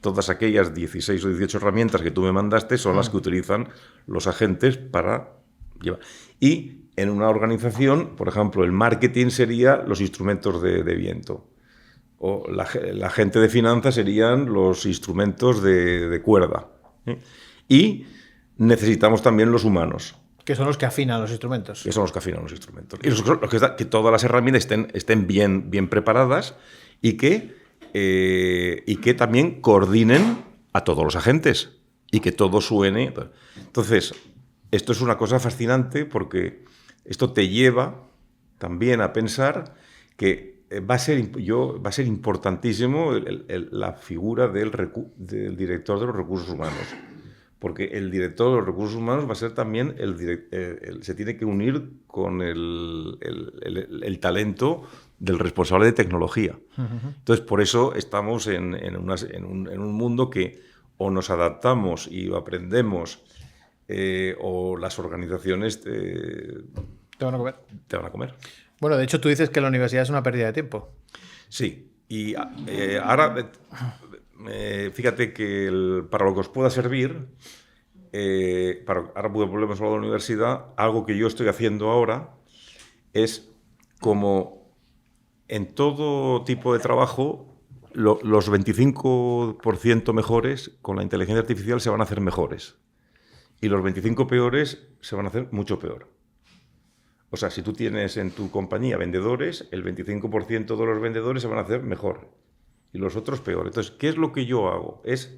Todas aquellas 16 o 18 herramientas que tú me mandaste son las que utilizan los agentes para llevar. Y en una organización, por ejemplo, el marketing sería los instrumentos de viento. O la gente de finanzas serían los instrumentos de cuerda. Y necesitamos también los humanos. Que son los que afinan los instrumentos. Que son los que afinan los instrumentos. Y que todas las herramientas estén bien preparadas y que también coordinen a todos los agentes y que todo suene. Entonces, esto es una cosa fascinante porque esto te lleva también a pensar que va a ser importantísimo la figura del director de los recursos humanos. Porque el director de los recursos humanos va a ser también se tiene que unir con el talento del responsable de tecnología. Entonces, por eso estamos en un mundo que o nos adaptamos y aprendemos o las organizaciones te van a comer. Bueno, de hecho, tú dices que la universidad es una pérdida de tiempo. Sí, y ahora... fíjate que para lo que os pueda servir, ahora volvemos a la universidad, algo que yo estoy haciendo ahora es como en todo tipo de trabajo, los 25% mejores con la inteligencia artificial se van a hacer mejores y los 25 peores se van a hacer mucho peor. O sea, si tú tienes en tu compañía vendedores, el 25% de los vendedores se van a hacer mejor y los otros peor. Entonces, ¿qué es lo que yo hago? Es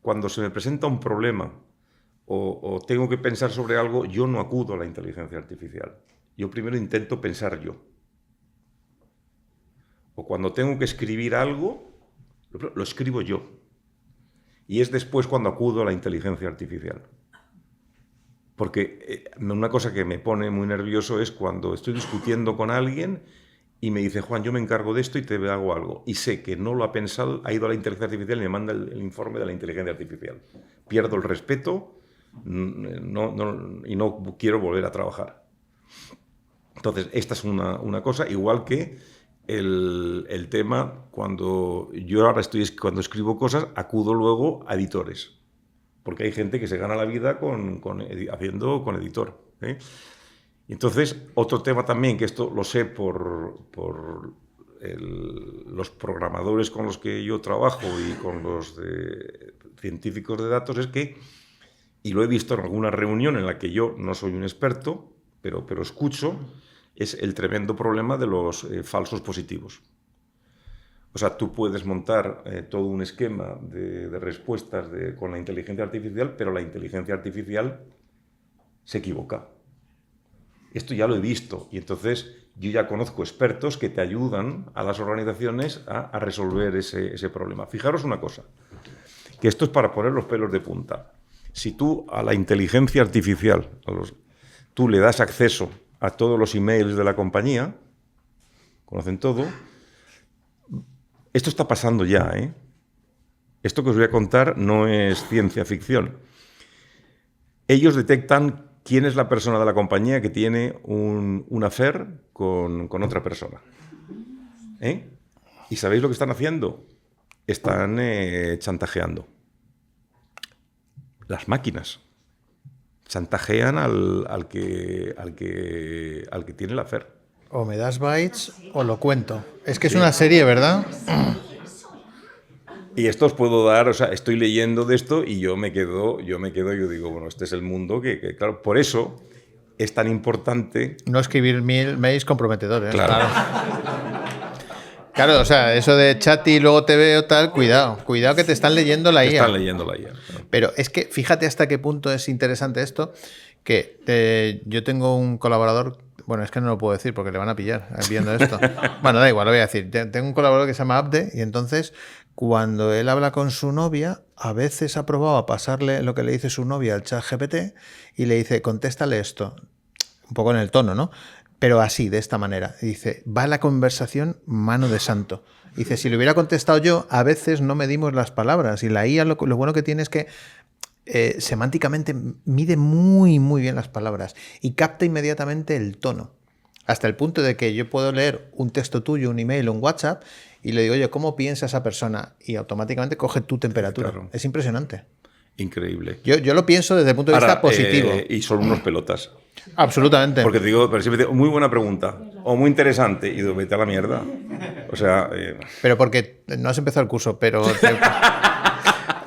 cuando se me presenta un problema o tengo que pensar sobre algo, yo no acudo a la inteligencia artificial. Yo primero intento pensar yo. O cuando tengo que escribir algo, lo escribo yo. Y es después cuando acudo a la inteligencia artificial. Porque una cosa que me pone muy nervioso es cuando estoy discutiendo con alguien y me dice, Juan, yo me encargo de esto y te hago algo. Y sé que no lo ha pensado, ha ido a la inteligencia artificial y me manda el informe de la inteligencia artificial. Pierdo el respeto y no quiero volver a trabajar. Entonces, esta es una cosa, igual que el tema, cuando escribo cosas, acudo luego a editores. Porque hay gente que se gana la vida haciendo con editor. Y entonces, otro tema también, que esto lo sé por los programadores con los que yo trabajo y con los científicos de datos, es que, y lo he visto en alguna reunión en la que yo no soy un experto, pero escucho, es el tremendo problema de los falsos positivos. O sea, tú puedes montar todo un esquema de respuestas con la inteligencia artificial, pero la inteligencia artificial se equivoca. Esto ya lo he visto y entonces yo ya conozco expertos que te ayudan a las organizaciones a resolver ese problema. Fijaros una cosa, que esto es para poner los pelos de punta. Si tú a la inteligencia artificial, tú le das acceso a todos los emails de la compañía, conocen todo, esto está pasando ya, ¿eh? Esto que os voy a contar no es ciencia ficción. Ellos detectan quién es la persona de la compañía que tiene un affair con otra persona. ¿Eh? ¿Y sabéis lo que están haciendo? Están chantajeando. Las máquinas chantajean al que tiene el affair. O me das bytes o lo cuento. Es que es una serie, ¿verdad? Y esto os puedo dar, o sea, estoy leyendo de esto y yo me quedo, yo digo, bueno, este es el mundo que claro, por eso es tan importante. No escribir mails comprometedores. Claro. Claro, o sea, eso de chat y luego te veo tal, cuidado que te están leyendo la IA. Están leyendo la IA. Claro. Pero es que fíjate hasta qué punto es interesante esto, que yo tengo un colaborador, bueno, es que no lo puedo decir porque le van a pillar viendo esto. Bueno, da igual, lo voy a decir. Tengo un colaborador que se llama Abde y entonces cuando él habla con su novia, a veces ha probado a pasarle lo que le dice su novia al chat GPT y le dice, contéstale esto, un poco en el tono, ¿no? Pero así, de esta manera. Y dice, va la conversación mano de santo. Dice, si lo hubiera contestado yo, a veces no medimos las palabras. Y la IA lo bueno que tiene es que semánticamente mide muy, muy bien las palabras y capta inmediatamente el tono. Hasta el punto de que yo puedo leer un texto tuyo, un email o un WhatsApp y le digo, oye, ¿cómo piensa esa persona? Y automáticamente coge tu temperatura. Claro. Es impresionante. Increíble. Yo lo pienso desde el punto de vista positivo. Y son unos pelotas. Absolutamente. Porque te digo, pero siempre digo, muy buena pregunta o muy interesante y digo, vete a la mierda. O sea... Pero porque no has empezado el curso, pero...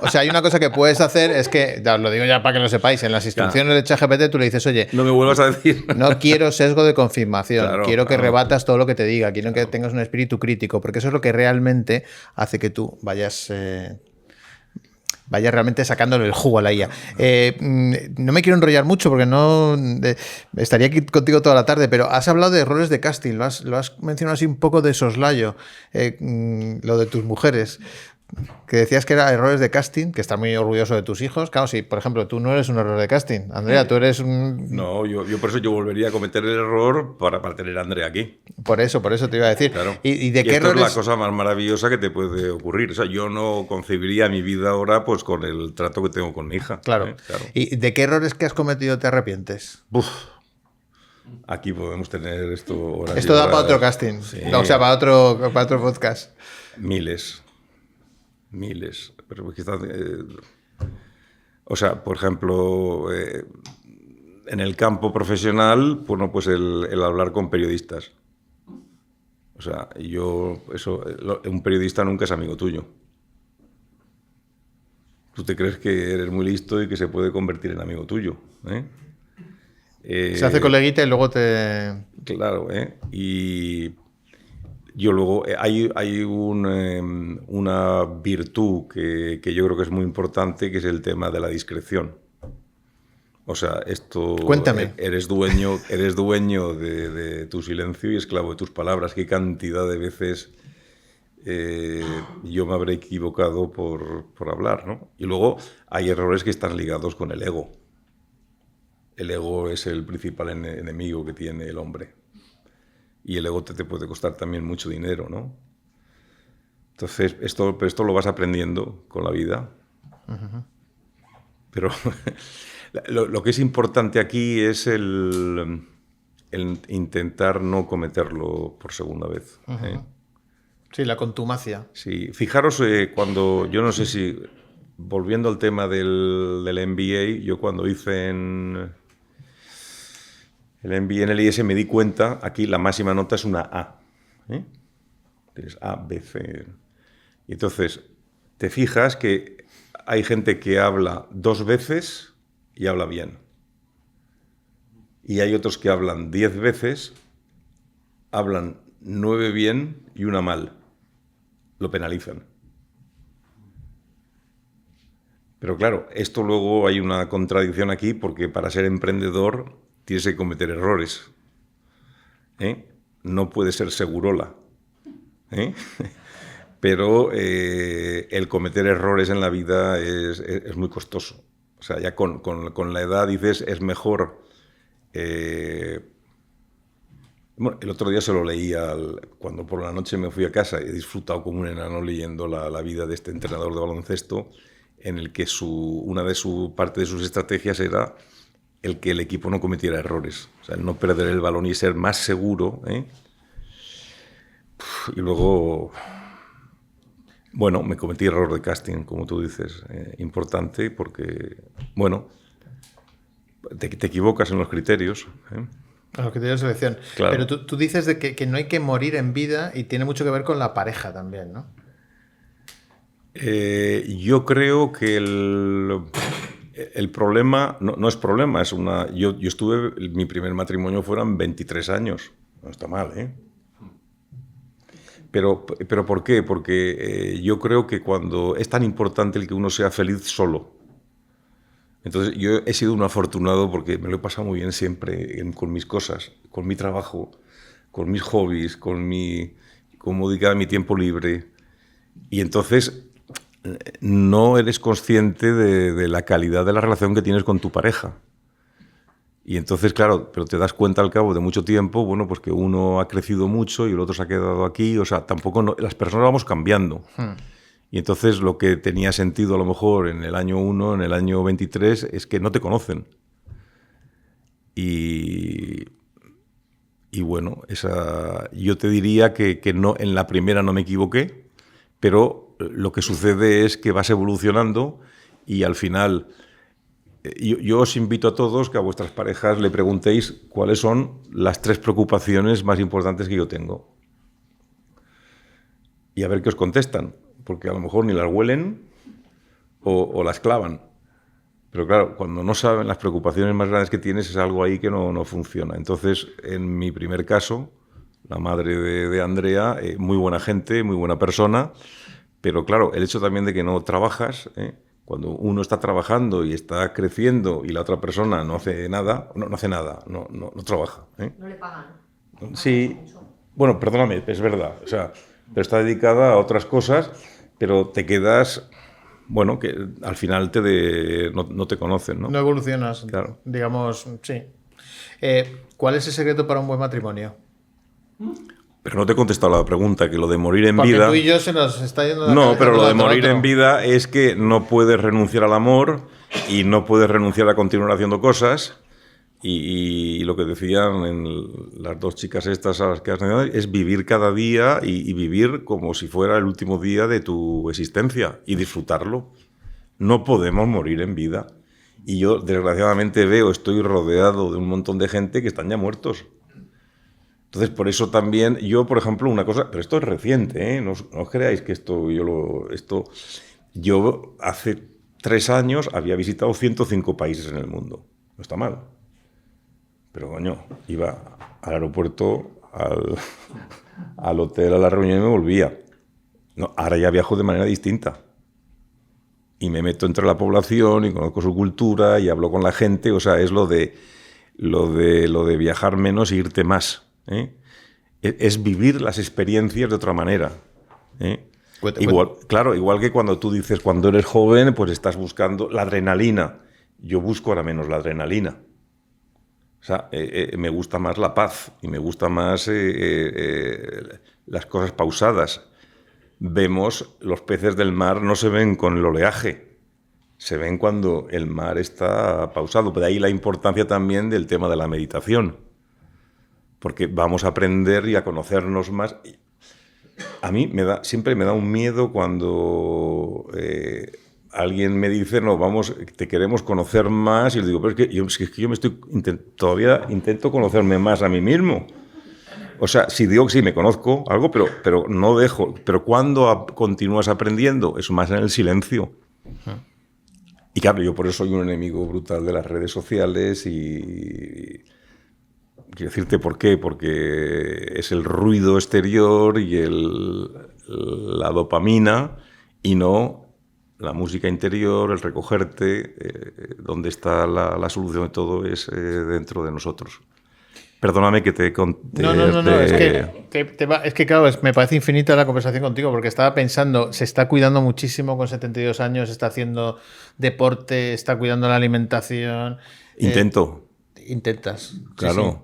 O sea, hay una cosa que puedes hacer, es que, lo digo ya para que lo sepáis, en las instrucciones de ChatGPT tú le dices, oye... No me vuelvas a decir. No quiero sesgo de confirmación, quiero que rebatas todo lo que te diga, quiero que tengas un espíritu crítico, porque eso es lo que realmente hace que tú vayas realmente sacándole el jugo a la IA. No me quiero enrollar mucho porque no estaría aquí contigo toda la tarde, pero has hablado de errores de casting, lo has mencionado así un poco de soslayo, lo de tus mujeres. Que decías que era errores de casting, que estás muy orgulloso de tus hijos. Claro, si, por ejemplo, tú no eres un error de casting. Andrea, tú eres un... No, yo por eso yo volvería a cometer el error para tener a Andrea aquí. Por eso te iba a decir. Claro. ¿Y de qué esto errores? Es la cosa más maravillosa que te puede ocurrir. O sea, yo no concebiría mi vida ahora pues con el trato que tengo con mi hija. Claro. Claro. ¿Y de qué errores que has cometido te arrepientes? Aquí podemos tener esto... Esto da para otro casting. Sí. O sea, para otro podcast. Miles. Pero quizás, o sea, por ejemplo, en el campo profesional, bueno, pues el hablar con periodistas. O sea, un periodista nunca es amigo tuyo. Tú te crees que eres muy listo y que se puede convertir en amigo tuyo, ¿eh? Se hace coleguita y luego te... Claro, y... Yo luego, hay una virtud que yo creo que es muy importante, que es el tema de la discreción. O sea, esto... Cuéntame. Eres dueño de tu silencio y esclavo de tus palabras. ¿Qué cantidad de veces yo me habré equivocado por hablar, ¿no? Y luego hay errores que están ligados con el ego. El ego es el principal enemigo que tiene el hombre. Y el ego te puede costar también mucho dinero, ¿no? Entonces, esto lo vas aprendiendo con la vida. Uh-huh. Pero lo que es importante aquí es el intentar no cometerlo por segunda vez. Uh-huh. Sí, la contumacia. Sí, fijaros cuando, yo no sé si, volviendo al tema del MBA, yo cuando hice el MBA en el IES me di cuenta, aquí la máxima nota es una A. Tienes A, B, C. Y entonces te fijas que hay gente que habla 2 veces y habla bien. Y hay otros que hablan 10 veces hablan 9 bien y una mal. Lo penalizan. Pero claro, esto luego hay una contradicción aquí porque para ser emprendedor tienes que cometer errores. No puedes ser segurola. Pero el cometer errores en la vida es muy costoso. O sea, ya con la edad dices, es mejor... Bueno, el otro día se lo leía cuando por la noche me fui a casa. He disfrutado como un enano leyendo la vida de este entrenador de baloncesto, en el que parte de sus estrategias era el que el equipo no cometiera errores. O sea, el no perder el balón y ser más seguro. Y luego... Bueno, me cometí error de casting, como tú dices, importante, porque, bueno, te equivocas en los criterios. En los criterios de selección. Claro. Pero tú dices de que no hay que morir en vida y tiene mucho que ver con la pareja también, ¿no? Yo creo que el problema, no es problema, es una... Yo mi primer matrimonio fueron 23 años, no está mal, ¿eh? Pero ¿por qué? Porque yo creo que cuando es tan importante el que uno sea feliz solo. Entonces yo he sido un afortunado porque me lo he pasado muy bien siempre con mis cosas, con mi trabajo, con mis hobbies, cómo dedicar mi tiempo libre. Y entonces no eres consciente de la calidad de la relación que tienes con tu pareja. Y entonces, claro, pero te das cuenta al cabo de mucho tiempo, bueno, pues que uno ha crecido mucho y el otro se ha quedado aquí. O sea, las personas vamos cambiando. Y entonces lo que tenía sentido a lo mejor en el año 1, en el año 23, es que no te conocen. Y bueno, yo te diría que no, en la primera no me equivoqué, pero lo que sucede es que vas evolucionando y al final... Yo os invito a todos que a vuestras parejas le preguntéis cuáles son las 3 preocupaciones más importantes que yo tengo. Y a ver qué os contestan, porque a lo mejor ni las huelen o las clavan. Pero claro, cuando no saben las preocupaciones más grandes que tienes es algo ahí que no funciona. Entonces, en mi primer caso, la madre de Andrea, muy buena gente, muy buena persona, pero claro, el hecho también de que no trabajas... Cuando uno está trabajando y está creciendo y la otra persona no hace nada, no trabaja. No le pagan. Sí, bueno, perdóname, es verdad. O sea, pero está dedicada a otras cosas, pero te quedas, bueno, que al final no te conocen, ¿no? No evolucionas, claro. Digamos, sí. ¿Cuál es el secreto para un buen matrimonio? Pero no te he contestado la pregunta, que lo de morir en Porque vida... tú y yo se nos está yendo la No, cabeza pero lo de uno morir otro. en vida es que no puedes renunciar al amor y no puedes renunciar a continuar haciendo cosas. Y lo que decían las 2 chicas estas a las que has mencionado es vivir cada día y vivir como si fuera el último día de tu existencia y disfrutarlo. No podemos morir en vida. Y yo, desgraciadamente, estoy rodeado de un montón de gente que están ya muertos. Entonces, por eso también, yo, por ejemplo, una cosa, pero esto es reciente, ¿eh? No os creáis que yo hace 3 años había visitado 105 países en el mundo. No está mal. Pero, coño, iba al aeropuerto, al hotel, a la reunión y me volvía. No, ahora ya viajo de manera distinta. Y me meto entre la población y conozco su cultura y hablo con la gente. O sea, es lo de viajar menos e irte más. Es vivir las experiencias de otra manera. Igual que cuando tú dices, cuando eres joven, pues estás buscando la adrenalina. Yo busco ahora menos la adrenalina. O sea, me gusta más la paz y me gusta más las cosas pausadas. Vemos, los peces del mar no se ven con el oleaje, se ven cuando el mar está pausado. De ahí la importancia también del tema de la meditación. Porque vamos a aprender y a conocernos más. A mí siempre me da un miedo cuando alguien me dice, no, te queremos conocer más, y le digo, pero es que yo todavía intento conocerme más a mí mismo. O sea, si digo que sí, me conozco algo, pero no dejo. Pero cuando continúas aprendiendo, es más en el silencio. Y claro, yo por eso soy un enemigo brutal de las redes sociales y quiero decirte por qué, porque es el ruido exterior y la dopamina y no la música interior, el recogerte, donde está la solución de todo es dentro de nosotros. Perdóname que te conté. No, es que claro, me parece infinita la conversación contigo, porque estaba pensando, se está cuidando muchísimo con 72 años, está haciendo deporte, está cuidando la alimentación. Intentas. Claro. Sí, sí.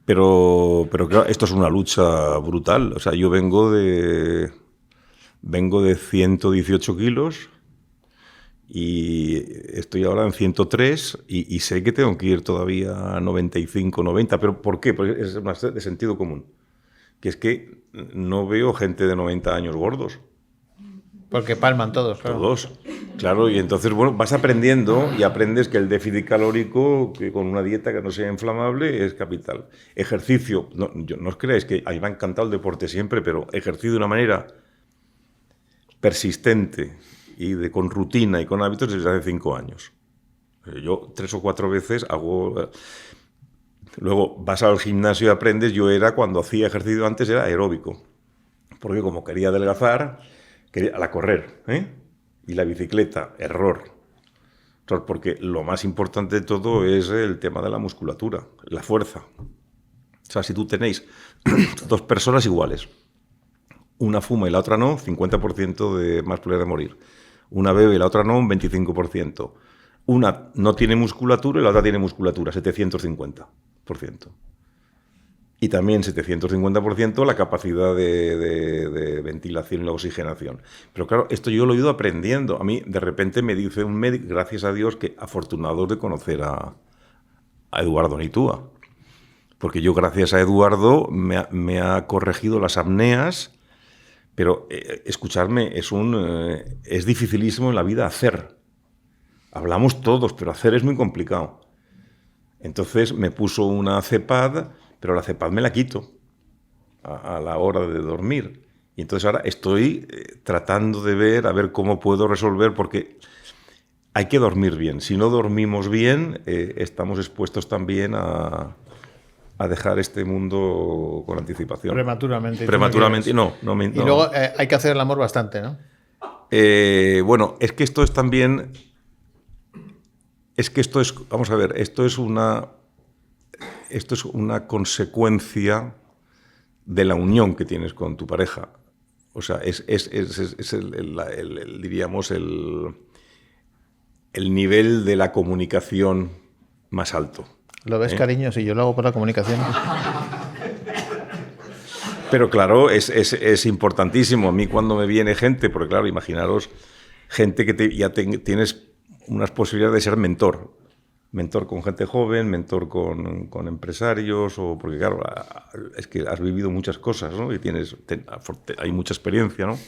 Pero claro, esto es una lucha brutal. O sea, yo vengo de 118 kilos y estoy ahora en 103 y sé que tengo que ir todavía a 95, 90. ¿Pero por qué? Porque es más de sentido común. Que es que no veo gente de 90 años gordos. Porque palman todos, claro. Todos, claro. Y entonces, bueno, vas aprendiendo y aprendes que el déficit calórico, que con una dieta que no sea inflamable, es capital. Ejercicio, no os creáis que a mí me ha encantado el deporte siempre, pero ejercicio de una manera persistente y con rutina y con hábitos desde hace 5 años. Yo 3 o 4 veces hago... Luego vas al gimnasio y aprendes. Yo cuando hacía ejercicio antes era aeróbico, porque como quería adelgazar, quería a correr, y la bicicleta, error, porque lo más importante de todo es el tema de la musculatura, la fuerza. O sea, si tú tenéis 2 personas iguales, una fuma y la otra no, 50% de más probabilidad de morir. Una bebe y la otra no, un 25%. Una no tiene musculatura y la otra tiene musculatura, 750%. Y también 750% la capacidad de ventilación y la oxigenación. Pero claro, esto yo lo he ido aprendiendo. A mí, de repente, me dice un médico, gracias a Dios, que afortunado de conocer a Eduardo Nitúa. Porque yo, gracias a Eduardo, me ha corregido las apneas. Pero escucharme, es dificilísimo en la vida hacer. Hablamos todos, pero hacer es muy complicado. Entonces me puso una CPAD, pero la CPAD me la quito a la hora de dormir. Y entonces ahora estoy tratando de ver, a ver cómo puedo resolver, porque hay que dormir bien. Si no dormimos bien, estamos expuestos también a dejar este mundo con anticipación. Prematuramente. No. Y luego hay que hacer el amor bastante, ¿no? Bueno, es que esto es también... vamos a ver, esto es una consecuencia de la unión que tienes con tu pareja. O sea, es diríamos, el nivel de la comunicación más alto. ¿Lo ves, cariño? Si yo lo hago por la comunicación. Pero claro, es importantísimo. A mí cuando me viene gente, porque claro, imaginaros, gente que ya tienes unas posibilidades de ser mentor con gente joven, mentor con empresarios, porque claro, es que has vivido muchas cosas, ¿no? Y hay mucha experiencia, ¿no?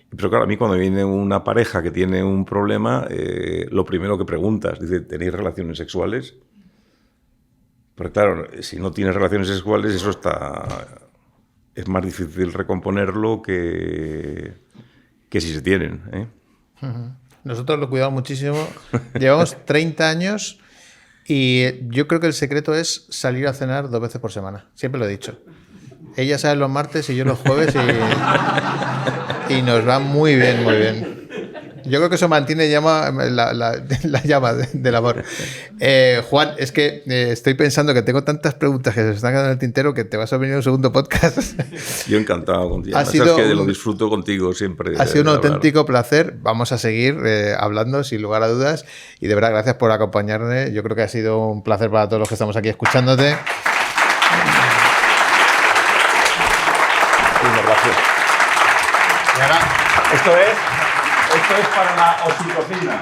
Pero claro, a mí cuando viene una pareja que tiene un problema, lo primero que preguntas, dice, ¿tenéis relaciones sexuales? Porque claro, si no tienes relaciones sexuales, eso es más difícil recomponerlo que si se tienen, ¿eh? Nosotros lo cuidamos muchísimo. Llevamos 30 años y yo creo que el secreto es salir a cenar 2 veces por semana. Siempre lo he dicho. Ella sale los martes y yo los jueves y nos va muy bien, muy bien. Yo creo que eso mantiene la llama del amor. Juan, es que estoy pensando que tengo tantas preguntas que se están quedando en el tintero que te vas a venir a un segundo podcast. Yo encantado contigo. Es que lo disfruto contigo siempre. Ha sido un auténtico placer. Vamos a seguir hablando sin lugar a dudas. Y de verdad, gracias por acompañarme. Yo creo que ha sido un placer para todos los que estamos aquí escuchándote. Muchas gracias. Y ahora, Esto es para la oxitocina.